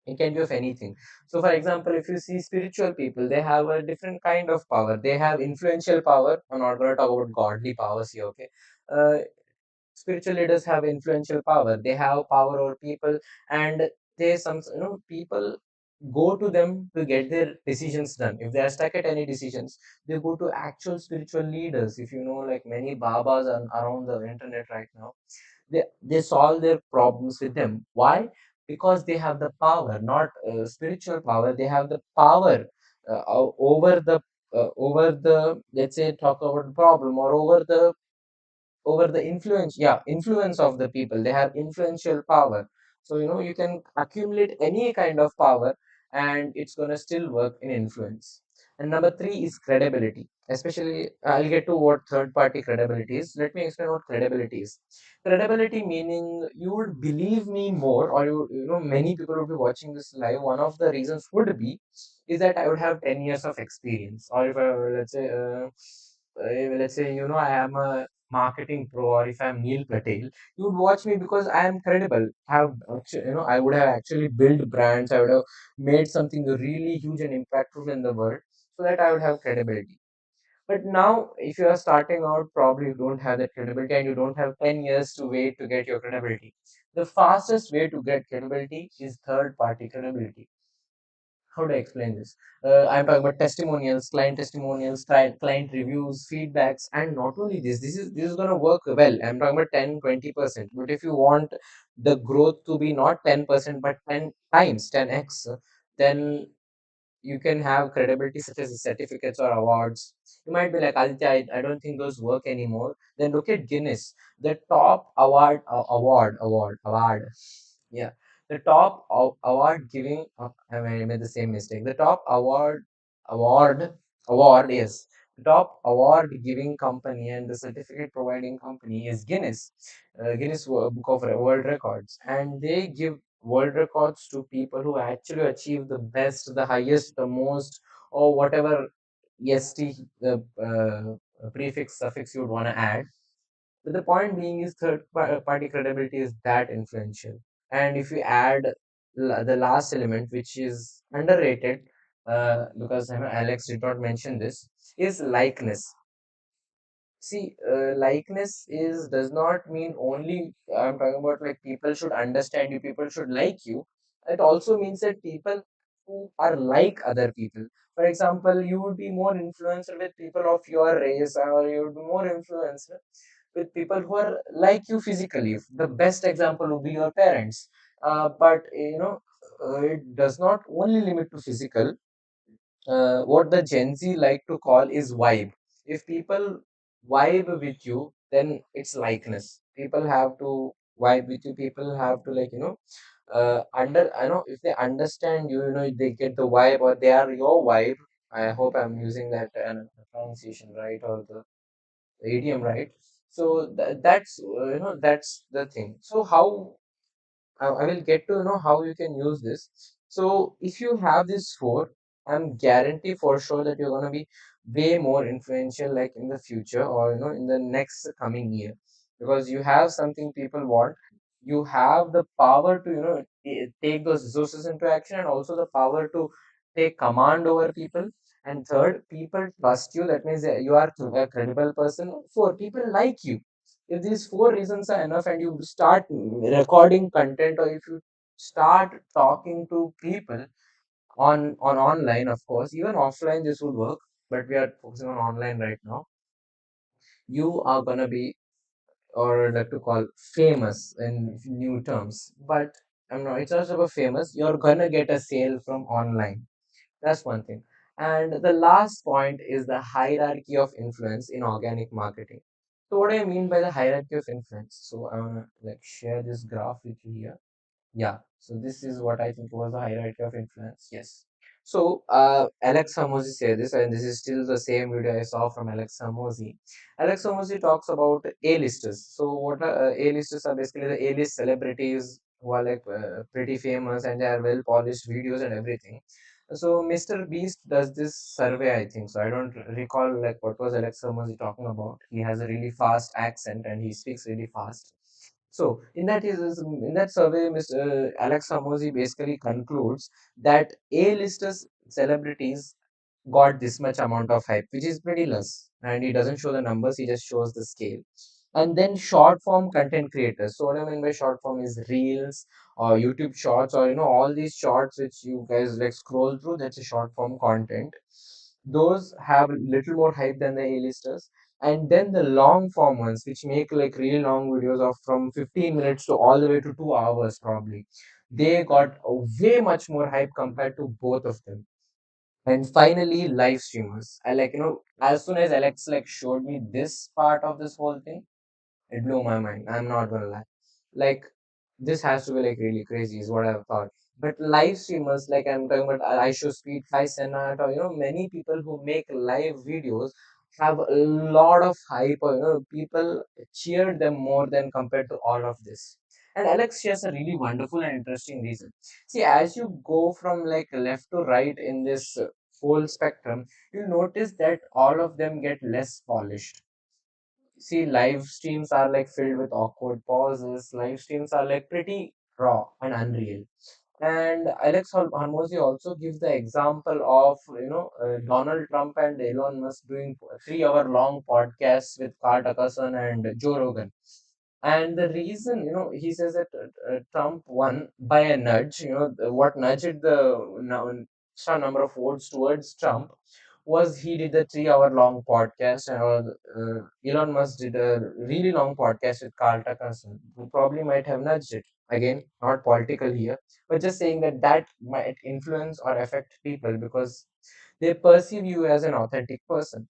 it can be of anything. So for example, if you see spiritual people, they have a different kind of power. They have influential power. I'm not going to talk about godly powers here, okay? uh, Spiritual leaders have influential power. They have power over people, and they some people go to them to get their decisions done. If they are stuck at any decisions, they go to actual spiritual leaders. If you know, like, many babas are around the internet right now, they solve their problems with them. Why? Because they have the power, not spiritual power. They have the power over the, let's say, talk about the problem, or over the influence, yeah, influence of the people. They have influential power. So you can accumulate any kind of power, and it's going to still work in influence. And number three is credibility. Especially, I'll get to what third party credibility is. Let me explain what credibility is. Credibility meaning you would believe me more, or many people would be watching this live. One of the reasons would be is that I would have 10 years of experience. Or if I, let's say, I am a marketing pro, or if I'm Neil Patel, you would watch me because I am credible. I would have actually built brands. I would have made something really huge and impactful in the world, so that I would have credibility. But now, if you are starting out, probably you don't have that credibility, and you don't have 10 years to wait to get your credibility. The fastest way to get credibility is third party credibility. How do I explain this? I'm talking about testimonials, client reviews, feedbacks, and not only this. This is gonna work well. I'm talking about 10-20%. But if you want the growth to be not 10%, but 10 times 10x, then you can have credibility such as certificates or awards. You might be like, Aditya, I don't think those work anymore. Then look at Guinness, the top award. Yeah, the top award giving. I made the same mistake. The top award award is the top award giving company, and the certificate providing company is Guinness, Book of World Records, and they give world records to people who actually achieve the best, the highest, the most, or whatever est the prefix suffix you would want to add. But the point being is party credibility is that influential. And if you add the last element, which is underrated, because I know Alex did not mention this, is likeness. See, likeness is does not mean only, I'm talking about like people should understand you, people should like you. It also means that people who are like other people. For example, you would be more influenced with people of your race, or you would be more influenced with people who are like you physically. The best example would be your parents. But it does not only limit to physical. What the Gen Z like to call is vibe. If people vibe with you, then it's likeness. People have to vibe with you. People have to, like, under, I know, if they understand you, they get the vibe, or they are your vibe. I hope I'm using that pronunciation right, or the idiom right. So that's the thing. So how I will get to know how you can use this. So if you have this four, I'm guarantee for sure that you're gonna be way more influential, like in the future, or in the next coming year, because you have something people want. You have the power to take those resources into action, and also the power to take command over people. And third, people trust you. That means that you are a credible person. Four, people like you. If these four reasons are enough, and you start recording content, or if you start talking to people on online, of course, even offline this will work, but we are focusing on online right now. You are gonna be, or like to call, famous in new terms. But I'm not, it's not about famous, you're gonna get a sale from online. That's one thing. And the last point is the hierarchy of influence in organic marketing. So what do I mean by the hierarchy of influence? So I wanna like share this graph with you here. Yeah, so this is what I think was the hierarchy of influence. Yes. So Alex Hamosi said this, and this is still the same video I saw from Alex Hamosi. Alex Hamosi talks about A-listers. So what are A-listers are basically the A-list celebrities who are like pretty famous, and they are well polished videos and everything. So Mr. Beast does this survey, I think. So I don't recall like what was Alex Hamosi talking about. He has a really fast accent and he speaks really fast. So in that survey, Mr. Alex Ramosi basically concludes that A-listers celebrities got this much amount of hype, which is pretty less. And he doesn't show the numbers; he just shows the scale. And then short form content creators. So what I mean by short form is reels or YouTube shorts, or all these shorts which you guys like scroll through. That's a short form content. Those have little more hype than the A-listers. And then the long form ones, which make like really long videos of from 15 minutes to all the way to 2 hours probably, they got a way much more hype compared to both of them. And finally, live streamers. I like, as soon as Alex like showed me this part of this whole thing, it blew my mind. I'm not gonna lie. Like, this has to be like really crazy, is what I've thought. But live streamers, like I'm talking about I Show Speed, Kai Senat, or many people who make live videos have a lot of hype, or people cheer them more than compared to all of this. And Alex shares a really wonderful and interesting reason. See, as you go from like left to right in this whole spectrum, you'll notice that all of them get less polished. See, live streams are like filled with awkward pauses. Live streams are like pretty raw and unreal. And Alex Hormozy also gives the example of Donald Trump and Elon Musk doing 3 hour long podcasts with Carl Tuckerson and Joe Rogan. And the reason, he says that Trump won by a nudge. What nudged the some number of votes towards Trump was he did a 3 hour long podcast, and Elon Musk did a really long podcast with Carl Tuckerson, who probably might have nudged it. Again, not political here, but just saying that that might influence or affect people because they perceive you as an authentic person.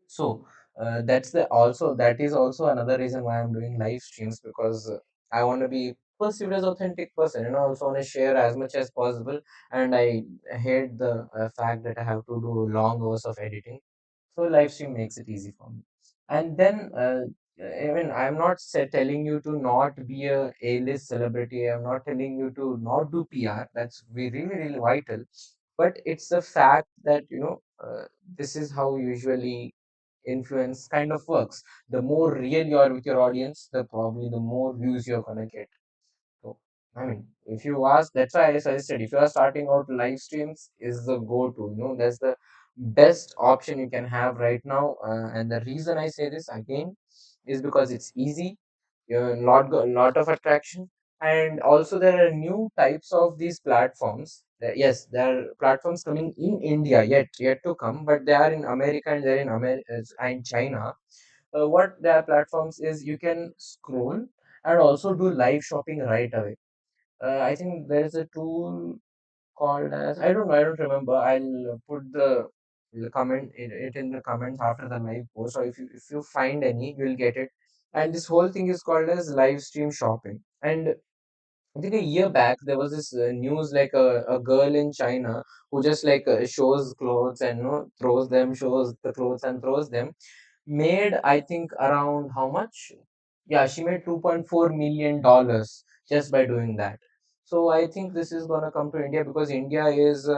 So that is also another reason why I'm doing live streams, because I want to be perceived as authentic person, and I also want to share as much as possible. And I hate the fact that I have to do long hours of editing, so live stream makes it easy for me. And then I mean, I'm not telling you to not be a A-list celebrity. I'm not telling you to not do PR. That's really really vital. But it's the fact that this is how usually influence kind of works. The more real you are with your audience, the probably the more views you're gonna get. So, I mean, if you ask, that's why I suggested if you are starting out, live streams is the go-to. That's the best option you can have right now. And the reason I say this again is because it's easy, lot of attraction, and also there are new types of these platforms. Yes, there are platforms coming in India yet to come, but they are in America and they're in America and China. What their platforms is, you can scroll and also do live shopping right away. I think there is a tool called as, I don't remember. I'll put the comment it in the comments after the live post. So if you find any, you'll get it. And this whole thing is called as live stream shopping. And I think a year back there was this news, like a girl in China who just like shows clothes and, throws them, shows the clothes and throws them. Made, I think, around how much? Yeah, she made $2.4 million just by doing that. So I think this is gonna come to India because India is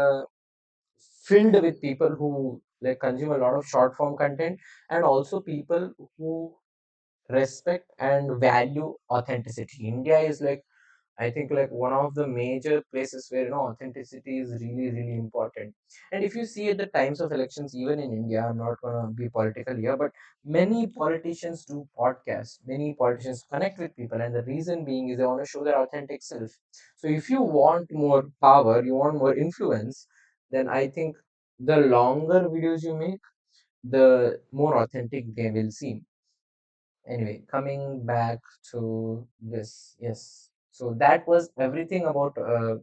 filled with people who like consume a lot of short form content, and also people who respect and value authenticity. India is like, I think, like one of the major places where authenticity is really really important. And if you see at the times of elections, even in India, I'm not gonna be political here, but many politicians do podcasts. Many politicians connect with people, and the reason being is they want to show their authentic self. So if you want more power, you want more influence, then I think the longer videos you make, the more authentic they will seem. Anyway, coming back to this, yes. So that was everything about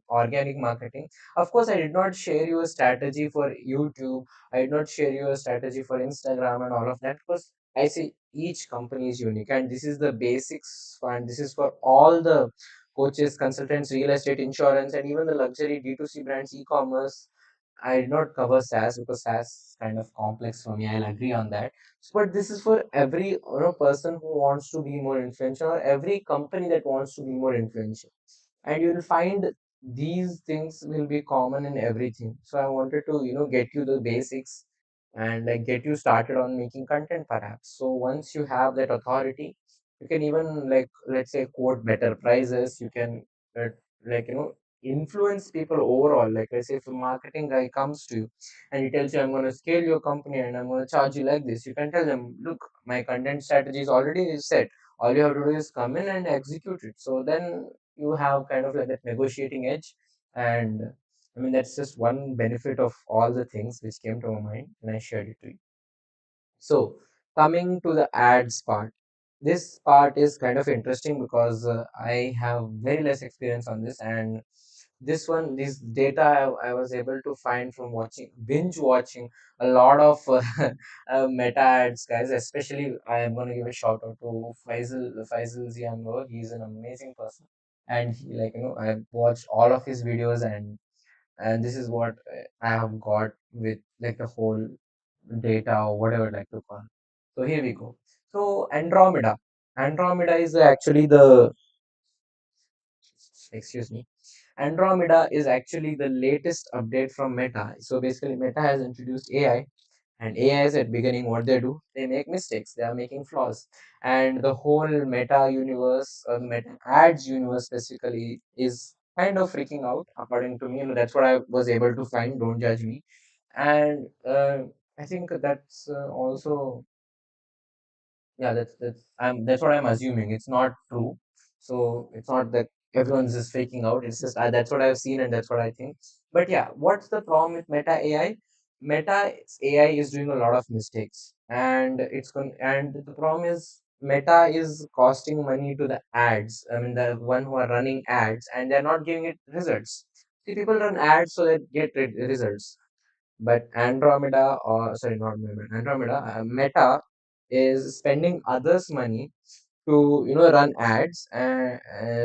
organic marketing. Of course, I did not share you a strategy for YouTube. I did not share you a strategy for Instagram and all of that, because I say each company is unique, and this is the basics, and this is for all the coaches, consultants, real estate, insurance, and even the luxury D2C brands, e-commerce. I did not cover SaaS because SaaS is kind of complex for me. I'll agree on that. But this is for every person who wants to be more influential, or every company that wants to be more influential. And you will find these things will be common in everything. So I wanted to get you the basics and like get you started on making content perhaps. So once you have that authority, you can even, like, let's say, quote better prices. You can uh, like influence people overall. Like, let's say if a marketing guy comes to you and he tells you, I'm going to scale your company and I'm going to charge you like this, you can tell them, look, my content strategy is already set. All you have to do is come in and execute it. So then you have kind of like that negotiating edge. And I mean, that's just one benefit of all the things which came to my mind and I shared it to you. So, coming to the ads part, this part is kind of interesting because I have very less experience on this, and this data I was able to find from binge watching a lot of meta ads, guys. Especially, I am going to give a shout out to Faisal Ziango. He's an amazing person, and he, like, I watched all of his videos, and this is what I have got with like the whole data or whatever like to call. So here we go. So Andromeda. Andromeda is actually the excuse me. Andromeda is actually the latest update from Meta. So basically, Meta has introduced AI, and AI is at beginning what they do. They make mistakes. They are making flaws, and the whole Meta universe, Meta ads universe specifically, is kind of freaking out. According to me, that's what I was able to find. Don't judge me. And I think that's also, yeah, that's what I'm assuming. It's not true. So it's not that everyone's just faking out. It's just that's what I've seen and that's what I think. But yeah, what's the problem with Meta AI? Meta AI is doing a lot of mistakes, and the problem is Meta is costing money to the ads. I mean, the one who are running ads, and they're not giving it results. See, people run ads so they get results, but Andromeda, or sorry, not Andromeda, Meta is spending others' money to run ads and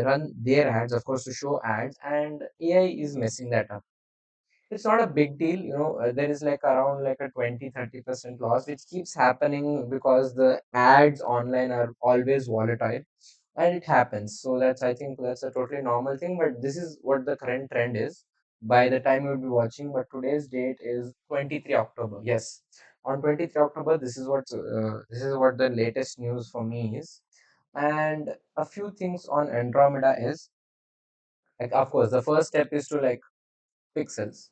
run their ads, of course, to show ads, and AI is messing that up. It's not a big deal, there is like around like a 20-30% loss which keeps happening because the ads online are always volatile, and it happens. So that's, I think, that's a totally normal thing, but this is what the current trend is by the time you'll be watching. But today's date is 23 October. Yes, on 23 October, this is what the latest news for me is. And a few things on Andromeda is, like, of course, the first step is to like pixels.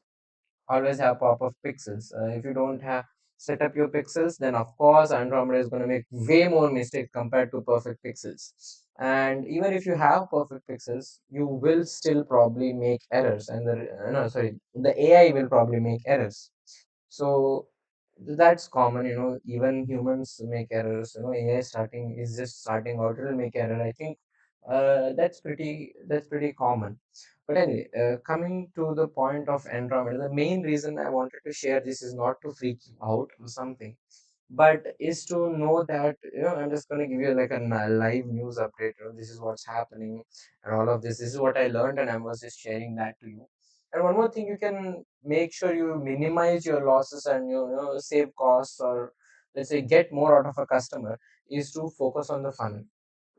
Always have pop-up pixels. If you don't have set up your pixels, then of course Andromeda is going to make way more mistakes compared to perfect pixels. And even if you have perfect pixels, you will still probably make errors, and no, sorry, the AI will probably make errors. So that's common, even humans make errors. AI starting is just starting out, it will make error. I think That's pretty common. But anyway, coming to the point of Andromeda, the main reason I wanted to share this is not to freak you out or something, but is to know that I'm just going to give you like a live news update. This is what's happening and all of this. This is what I learned, and I was just sharing that to you. And one more thing, you can make sure you minimize your losses and save costs, or let's say get more out of a customer, is to focus on the funnel.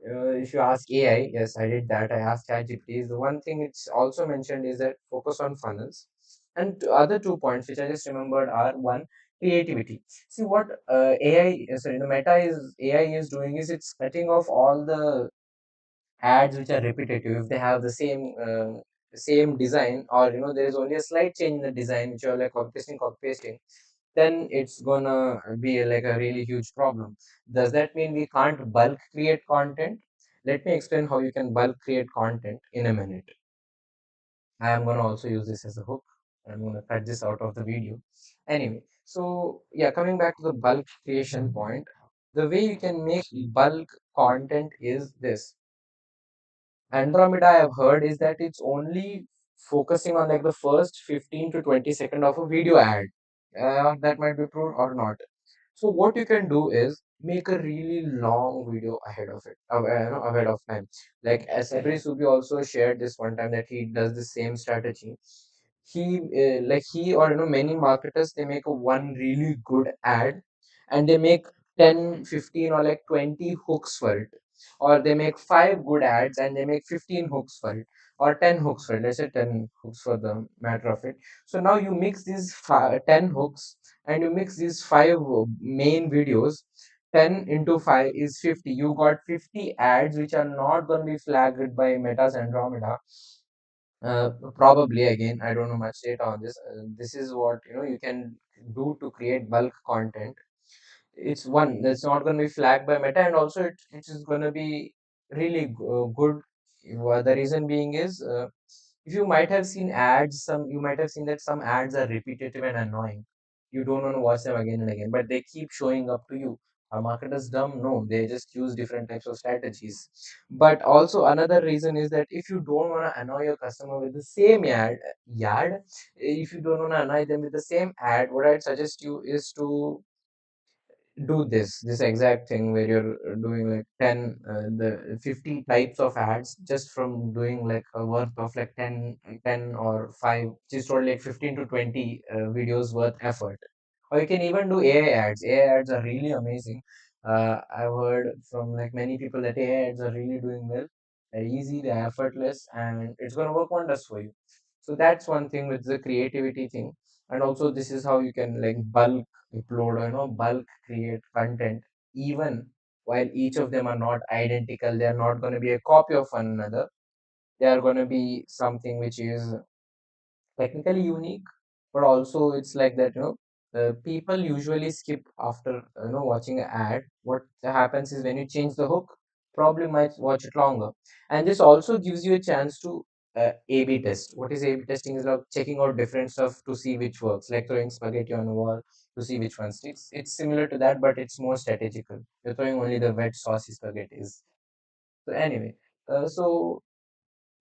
If you ask AI, yes, I did that. I asked ChatGPT. The one thing it's also mentioned is that focus on funnels. And other 2 points which I just remembered are: one, creativity. See what the Meta is AI is doing is it's cutting off all the ads which are repetitive. If they have the same design, or there is only a slight change in the design which you're like copy pasting, then it's gonna be like a really huge problem. Does that mean we can't bulk create content? Let me explain how you can bulk create content in a minute. I am gonna also use this as a hook. I'm gonna cut this out of the video. Anyway, so yeah, coming back to the bulk creation point, the way you can make bulk content is this. Andromeda, I've heard, is that it's only focusing on like the first 15 to 20 second of a video ad. That might be true or not. So what you can do is make a really long video ahead of it, ahead of time. Like as Sabri Subi also shared this one time that he does the same strategy. He or many marketers, they make a one really good ad, and they make 10, 15, or like 20 hooks for it, or they make five good ads and they make 15 hooks for it, or 10 hooks for it. Let's say 10 hooks for the matter of it. So now you mix these 10 hooks, and you mix these five main videos. 10 into 5 is 50. You got 50 ads which are not going to be flagged by Meta's Andromeda. Probably, again, I don't know much data on this. This is what you can do to create bulk content. It's one that's not going to be flagged by Meta, and also it is going to be really good. The reason being is, if you might have seen ads, you might have seen that some ads are repetitive and annoying. You don't want to watch them again and again, but they keep showing up to you. Are marketers dumb? No, they just use different types of strategies. But also another reason is that if you don't want to annoy your customer with the same if you don't want to annoy them with the same ad, what I'd suggest you is to do this exact thing where you're doing like 10 the 50 types of ads, just from doing like a worth of like 10 or 5, just or like 15 to 20 videos worth effort. Or you can even do AI ads are really amazing. I've heard from like many people that AI ads are really doing well. They're easy, they're effortless, and it's going to work wonders for you. So that's one thing with the creativity thing. And also this is how you can like bulk upload, or bulk create content, even while each of them are not identical. They are not going to be a copy of one another. They are going to be something which is technically unique, but also it's like that, people usually skip after watching an ad. What happens is when you change the hook, probably might watch it longer. And this also gives you a chance to A/B test. What is A/B testing? Is like checking out different stuff to see which works, like throwing spaghetti on a wall to see which one sticks. It's similar to that, but it's more strategical. You're throwing only the wet saucy spaghettis. So anyway, so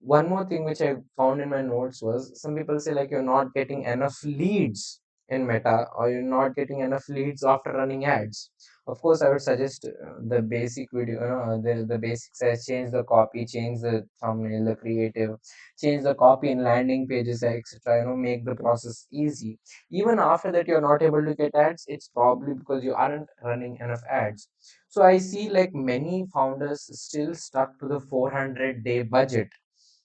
one more thing which I found in my notes was, some people say like you're not getting enough leads in Meta, or you're not getting enough leads after running ads. Of course, I would suggest the basic video, the basics as change the copy, change the thumbnail, the creative, change the copy in landing pages, etc. Make the process easy. Even after that, you're not able to get ads. It's probably because you aren't running enough ads. So I see like many founders still stuck to the 400-day budget.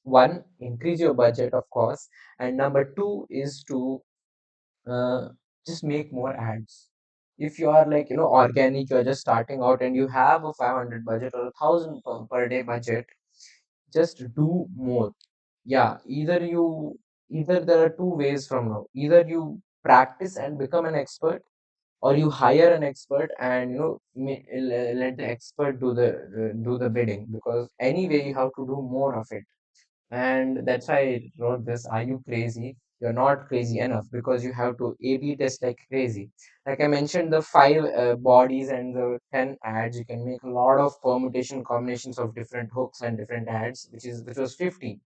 One, increase your budget, of course, and number two is to uh, just make more ads. If you are like organic, you're just starting out and you have a 500 budget or 1,000 per day budget, just do more. Yeah, either there are two ways from now. Either you practice and become an expert, or you hire an expert and let the expert do the bidding, because anyway you have to do more of it. And that's why I wrote this. Are you crazy? You're not crazy enough because you have to A/B test like crazy. Like I mentioned, the five bodies and the 10 ads, you can make a lot of permutation combinations of different hooks and different ads, which was 50.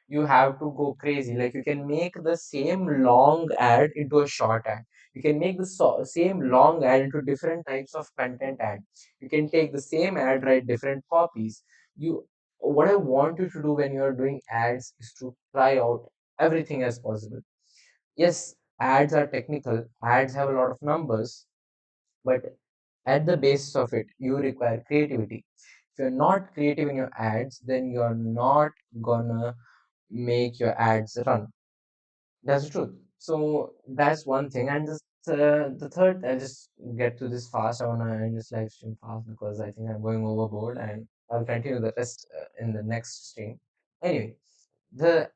You have to go crazy. Like you can make the same long ad into a short ad. You can make the same long ad into different types of content ad. You can take the same ad, write different copies. You What I want you to do when you're doing ads is to try out everything as possible. Yes, ads are technical, ads have a lot of numbers, but at the basis of it, you require creativity. If you're not creative in your ads, then you're not gonna make your ads run. That's true. So that's one thing. And the third, I'll just get to this fast. I want to end this live stream fast because I think I'm going overboard, and I'll continue the rest in the next stream. Anyway, the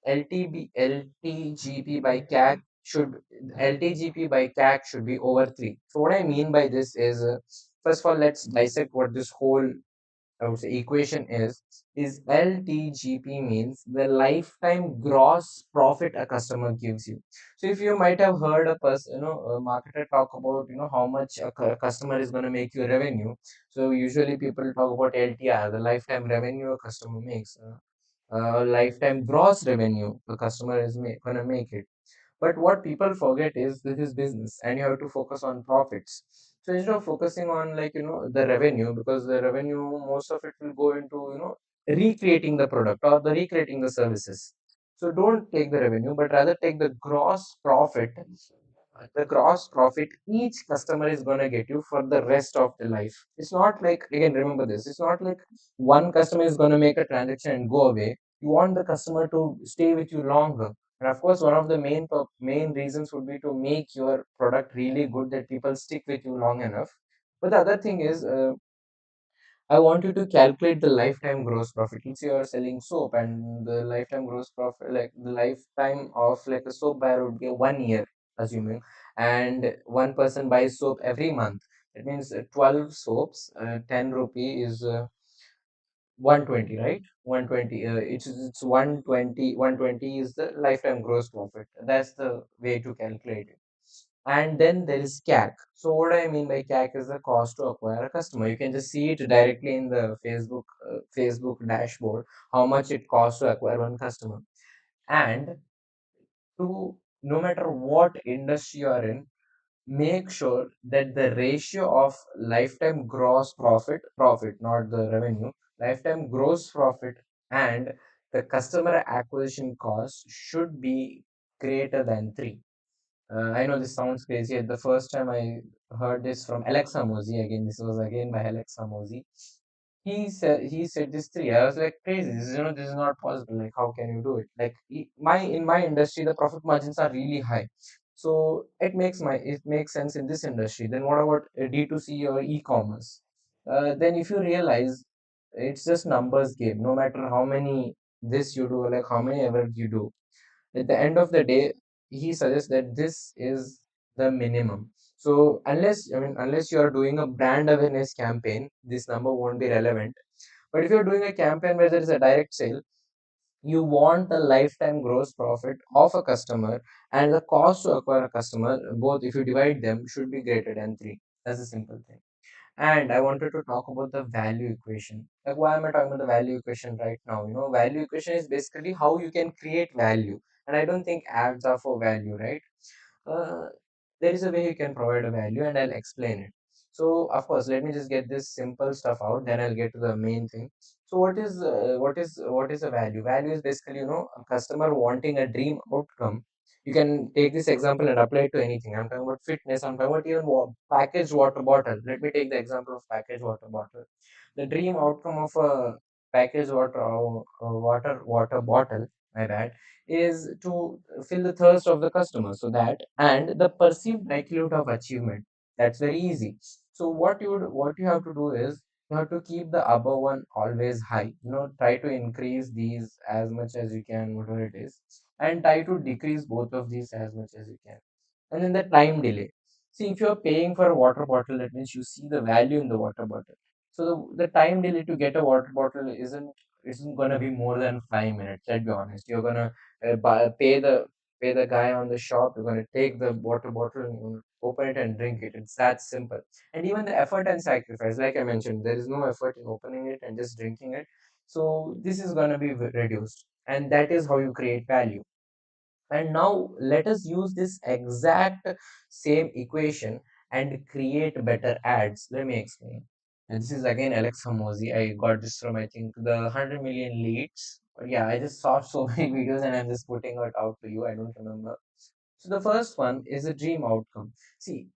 LTGP by CAC should be over 3. So what I mean by this is, first of all, let's dissect what this whole, I would say, equation is LTGP means the lifetime gross profit a customer gives you. So if you might have heard a person, a marketer talk about, how much a customer is going to make you revenue. So usually people talk about LTR, the lifetime revenue a customer makes. Lifetime gross revenue the customer is going to make it. But what people forget is this is business and you have to focus on profits. So instead of focusing on, like, the revenue, because the revenue, most of it will go into, recreating the product or the recreating the services. So don't take the revenue, but rather take the gross profit each customer is going to get you for the rest of the life. It's not like, again, remember this, it's not like one customer is going to make a transaction and go away. You want the customer to stay with you longer. And of course, one of the main reasons would be to make your product really good that people stick with you long enough. But the other thing is, I want you to calculate the lifetime gross profit. Let's say you're selling soap and the lifetime gross profit, like the lifetime of like a soap buyer would be 1 year, assuming, and one person buys soap every month. That means 12 soaps, 10 rupee is 120, right? 120. It's 120. 120 is the lifetime gross profit. That's the way to calculate it. And then there is CAC. So what I mean by CAC is the cost to acquire a customer. You can just see it directly in the Facebook dashboard, how much it costs to acquire one customer. And to, no matter what industry you are in, make sure that the ratio of lifetime gross profit, not the revenue, lifetime gross profit and the customer acquisition cost should be greater than 3. I know this sounds crazy. At the first time I heard this from Alexa Mosi, again, this was again by Alexa Mosi. He said this 3. I was like, crazy. This is not possible. Like, how can you do it? Like, in my industry, the profit margins are really high. So it makes sense in this industry. Then what about D2C or e-commerce? Then if you realize it's just numbers game. No matter how many this you do, like how many ever you do, at the end of the day, he suggests that this is the minimum. So unless you are doing a brand awareness campaign, this number won't be relevant. But if you're doing a campaign where there is a direct sale, you want the lifetime gross profit of a customer and the cost to acquire a customer, both if you divide them, should be greater than 3. That's a simple thing. And I wanted to talk about the value equation. Like, why am I talking about the value equation right now? Value equation is basically how you can create value. And I don't think ads are for value, right? uh, there is a way you can provide a value, and I'll explain it. So of course, let me just get this simple stuff out, then I'll get to the main thing. So what is a value? Value is basically, a customer wanting a dream outcome. You can take this example and apply it to anything. I'm talking about fitness, I'm talking about even packaged water bottle. Let me take the example of packaged water bottle. The dream outcome of a packaged water bottle, my bad, is to fill the thirst of the customer, so that, and the perceived likelihood of achievement, that's very easy. So what you have to do is, you have to keep the above one always high. Try to increase these as much as you can, whatever it is, and try to decrease both of these as much as you can. And then the time delay. See, if you're paying for a water bottle, that means you see the value in the water bottle. So the time delay to get a water bottle isn't going to be more than 5 minutes. Let's be honest. You're going to pay the pay the guy on the shop, you're going to take the water bottle and you're going to open it and drink it. It's that simple. And even the effort and sacrifice, like I mentioned, there is no effort in opening it and just drinking it. So this is going to be reduced, and that is how you create value. And now let us use this exact same equation and create better ads. Let me explain. And this is again Alex Hamosi. I got this from, I think, the 100 million leads. But yeah, I just saw so many videos and I'm just putting it out to you. I don't remember. So the first one is a dream outcome. See,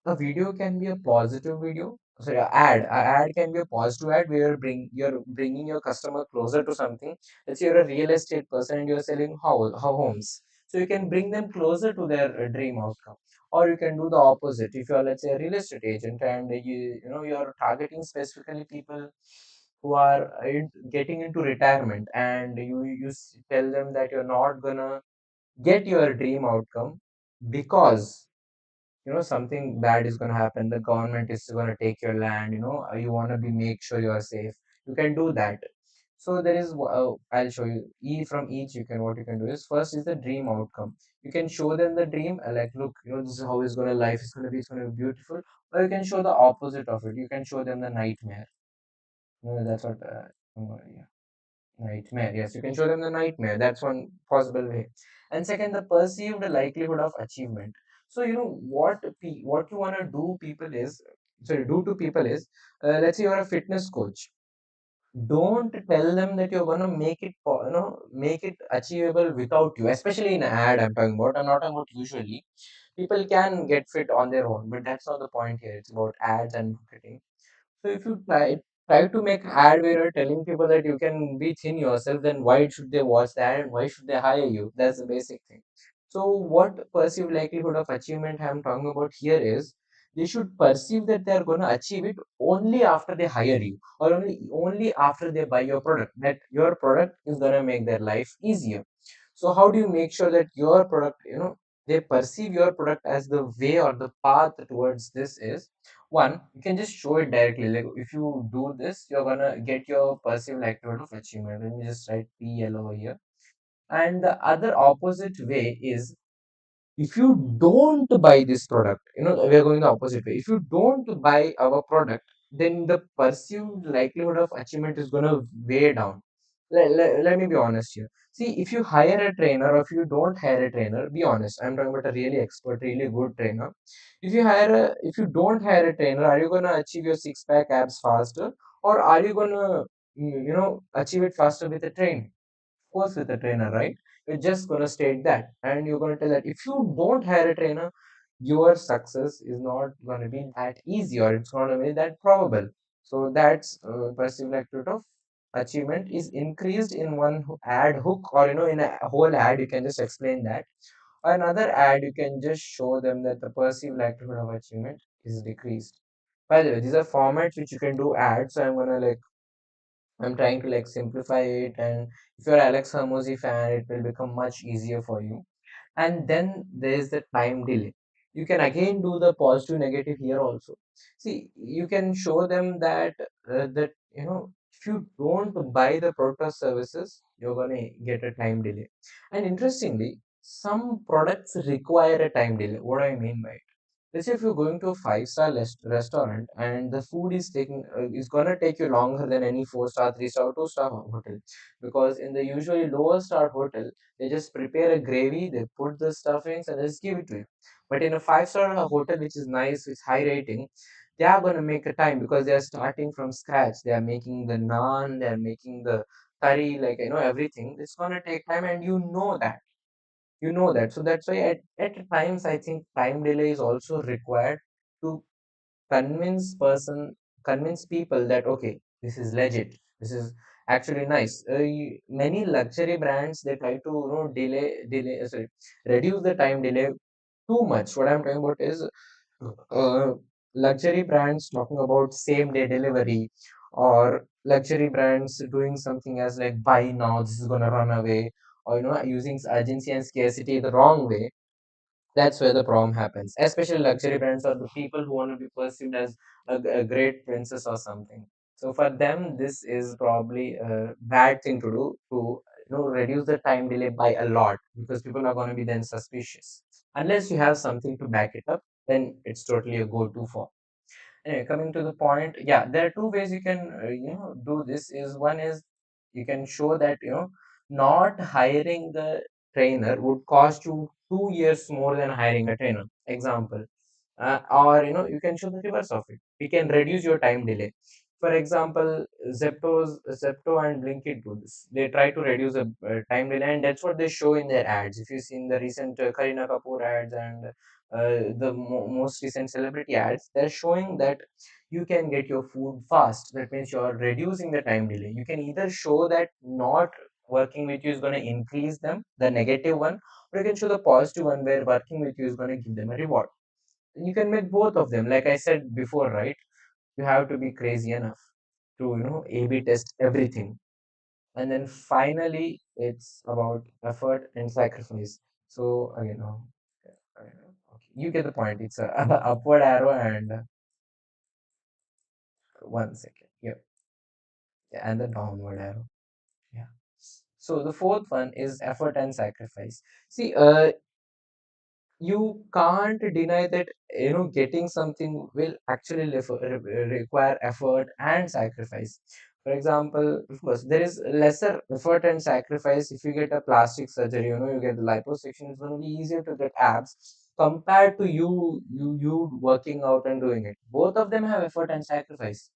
a video can be a positive video. Sorry, a ad can be a positive ad where you're bringing your customer closer to something. Let's say you're a real estate person and you're selling homes, so you can bring them closer to their dream outcome. Or you can do the opposite. If you're, let's say, a real estate agent and you're targeting specifically people who are getting into retirement, and you tell them that you're not gonna get your dream outcome because something bad is going to happen, the government is going to take your land, you want to be make sure you are safe, you can do that. So there is I'll show you from each. You can, what you can do is, first is the dream outcome. You can show them the dream, like, look, this is how it's going to life is going to be, it's going to be beautiful. Or you can show the opposite of it, you can show them the nightmare. That's what yeah. Nightmare. Yes, you can show them the nightmare. That's one possible way. And second, the perceived likelihood of achievement. So what you wanna do people is, sorry, do to people is, let's say you're a fitness coach. Don't tell them that you're gonna make it, make it achievable without you. Especially in an ad, I'm talking about. I'm not talking about usually. People can get fit on their own, but that's not the point here. It's about ads and marketing. So if you try to make ad where you're telling people that you can be thin yourself, then why should they watch that and why should they hire you? That's the basic thing. So what perceived likelihood of achievement I'm talking about here is, they should perceive that they're gonna achieve it only after they hire you, or only after they buy your product. That your product is gonna make their life easier. So how do you make sure that your product, they perceive your product as the way or the path towards this is, one, you can just show it directly. Like, if you do this, you're gonna get your perceived likelihood of achievement. Let me just write PL over here. And the other opposite way is, if you don't buy this product, we are going the opposite way. If you don't buy our product, then the perceived likelihood of achievement is going to way down. Let me be honest here. See, if you hire a trainer or if you don't hire a trainer, be honest. I'm talking about a really expert, really good trainer. If you don't hire a trainer, are you going to achieve your six pack abs faster, or are you going to, achieve it faster with a trainer? Course, with a trainer, right? You're just going to state that, and you're going to tell that if you don't hire a trainer, your success is not going to be that easy, or it's going to be that probable. So that's perceived likelihood of achievement is increased in one ad hook, or in a whole ad you can just explain that. Another ad you can just show them that the perceived likelihood of achievement is decreased. By the way, these are formats which you can do ads, so I'm trying to simplify it, and if you're Alex Hermosi fan, it will become much easier for you. And then there is the time delay. You can again do the positive negative here also. See, you can show them that if you don't buy the product or services, you're gonna get a time delay. And interestingly, some products require a time delay. What do I mean by it? Let's say if you're going to a five-star restaurant and the food is gonna take you longer than any four-star, three-star, two-star hotel, because in the usually lower star hotel they just prepare a gravy, they put the stuffings and just give it to you. But in a five-star hotel which is nice, with high rating, they are gonna make a time because they are starting from scratch. They are making the naan, they are making the curry, everything. It's gonna take time, and so that's why at times I think time delay is also required to convince person convince people that, okay, this is legit, this is actually nice. Many luxury brands, they try to sorry, reduce the time delay too much. What I'm talking about is uh, luxury brands talking about same day delivery, or luxury brands doing something as like, buy now, this is gonna run away, or using urgency and scarcity the wrong way. That's where the problem happens. Especially luxury brands are the people who want to be perceived as a great princess or something. So for them, this is probably a bad thing to do, to reduce the time delay by a lot, because people are going to be then suspicious. Unless you have something to back it up, then it's totally a go-to for. Anyway, coming to the point, yeah, there are two ways you can do this. Is one is you can show that not hiring the trainer would cost you 2 years more than hiring a trainer. Example, or you can show the reverse of it. We can reduce your time delay. For example, Zepto and Blinkit do this. They try to reduce the time delay, and that's what they show in their ads. If you've seen the recent Kareena Kapoor ads and the most recent celebrity ads, they're showing that you can get your food fast. That means you're reducing the time delay. You can either show that not working with you is going to increase them, the negative one, or you can show the positive one where working with you is going to give them a reward. You can make both of them. Like I said before, right? You have to be crazy enough to A/B test everything. And then finally, it's about effort and sacrifice. So again, okay, you get the point. It's a upward arrow and 1 second. Yep, yeah, and the downward arrow. Yeah. So the fourth one is effort and sacrifice. See, you can't deny that getting something will actually require effort and sacrifice. For example, of course there is lesser effort and sacrifice if you get a plastic surgery. You get the liposuction. It's going to be easier to get abs compared to you working out and doing it. Both of them have effort and sacrifice,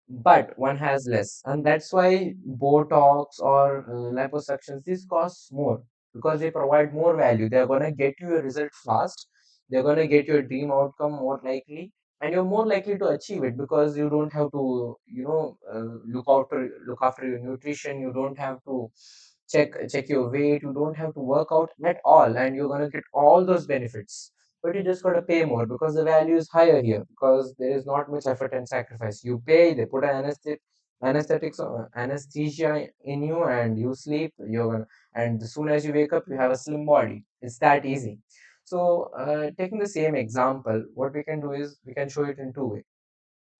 but one has less, and that's why botox or liposuctions, these costs more, because they provide more value. They're going to get you a result fast. They're going to get your dream outcome more likely, and you're more likely to achieve it because you don't have to look after your nutrition. You don't have to check your weight. You don't have to work out at all, and you're going to get all those benefits. But you just got to pay more because the value is higher here, because there is not much effort and sacrifice. You pay, they put an anesthesia in you, and you sleep. And as soon as you wake up, you have a slim body. It's that easy. So taking the same example, what we can do is we can show it in two ways.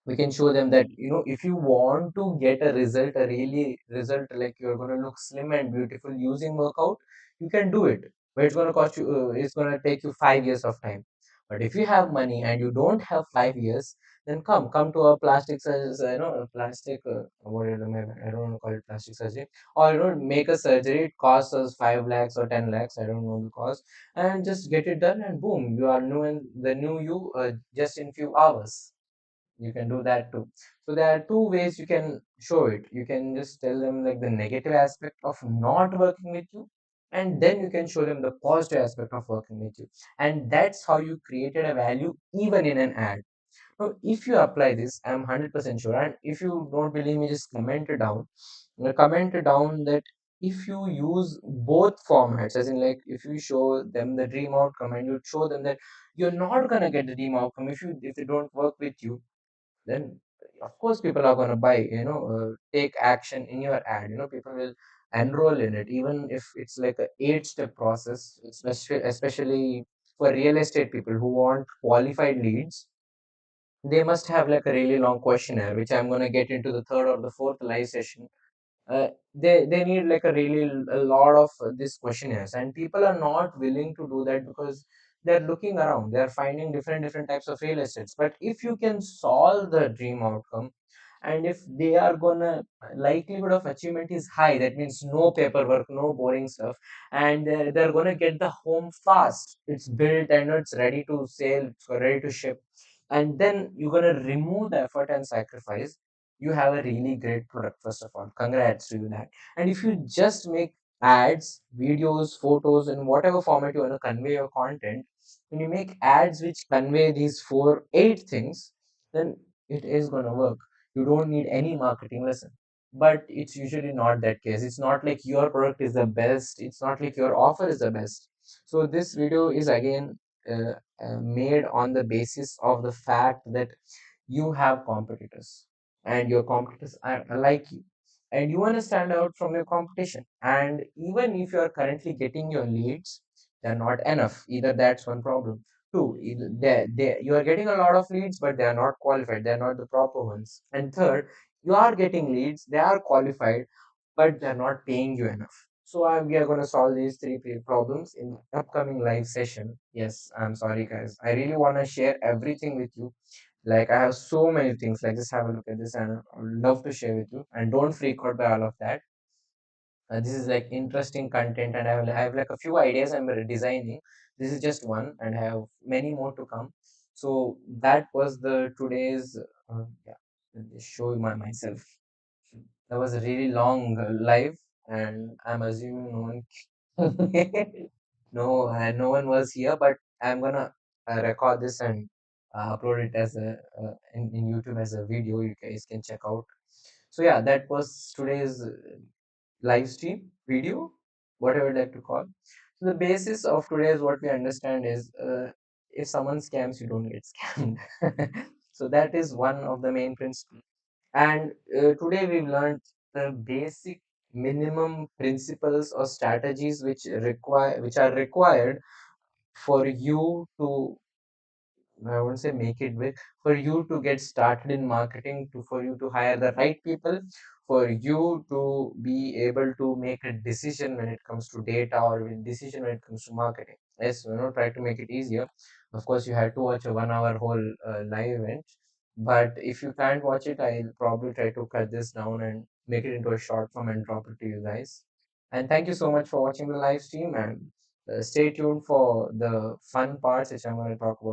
We can show them that if you want to get a result, a really result, like you're going to look slim and beautiful using workout, you can do it. But it's going to cost you, it's going to take you 5 years of time. But if you have money and you don't have 5 years, then come to a plastic surgery, a plastic what is it, I don't want to call it plastic surgery, or make a surgery. It costs us 5 lakhs or 10 lakhs, I don't know the cost, and just get it done, and boom, you are new, and the new you, just in few hours. You can do that too. So there are two ways you can show it. You can just tell them like the negative aspect of not working with you, and then you can show them the positive aspect of working with you, and that's how you created a value even in an ad. So if you apply this, I'm 100% sure, and if you don't believe me, just comment it down. Comment it down that if you use both formats, as in like if you show them the dream outcome and you show them that you're not gonna get the dream outcome if they don't work with you, then of course people are going to buy, take action in your ad. People will enroll in it, even if it's like a 8-step process, especially for real estate people who want qualified leads. They must have like a really long questionnaire, which I'm going to get into the third or the fourth live session. They need like a lot of these questionnaires, and people are not willing to do that because they're looking around, they're finding different types of real estates. But if you can solve the dream outcome, and if they are gonna, likelihood of achievement is high, that means no paperwork, no boring stuff, and they're gonna get the home fast. It's built and it's ready to sell, it's ready to ship, and then you're gonna remove the effort and sacrifice. You have a really great product. First of all, congrats to you that. And if you just make ads, videos, photos, in whatever format you want to convey your content, when you make ads which convey these 8 things, then it is going to work. You don't need any marketing lesson. But it's usually not that case. It's not like your product is the best, it's not like your offer is the best. So this video is again made on the basis of the fact that you have competitors, and your competitors are like you, and you want to stand out from your competition. And even if you are currently getting your leads, they're not enough. Either that's one problem. Two, either you are getting a lot of leads, but they are not qualified, they're not the proper ones. And third, you are getting leads, they are qualified, but they're not paying you enough. So we are going to solve these three problems in the upcoming live session. Yes, I'm sorry, guys. I really want to share everything with you. Like I have so many things. Like just have a look at this, and I would love to share with you. And don't freak out by all of that. This is like interesting content, and I have like a few ideas I'm designing. This is just one, and I have many more to come. So that was the today's. Yeah, let me show you myself. That was a really long live, and I'm assuming no one, no one was here. But I'm gonna record this and upload it as a in YouTube as a video. You guys can check out. So yeah, that was today's live stream video, whatever you like to call. So the basis of today is what we understand is if someone scams, you don't get scammed. So that is one of the main principles. And today we've learned the basic minimum principles or strategies which are required for you to, I won't say make it big, for you to get started in marketing, to for you to hire the right people, for you to be able to make a decision when it comes to data or a decision when it comes to marketing. Yes, try to make it easier. Of course, you had to watch a 1 hour whole live event, but if you can't watch it, I'll probably try to cut this down and make it into a short form and drop it to you guys. And thank you so much for watching the live stream, and stay tuned for the fun parts which I'm going to talk about.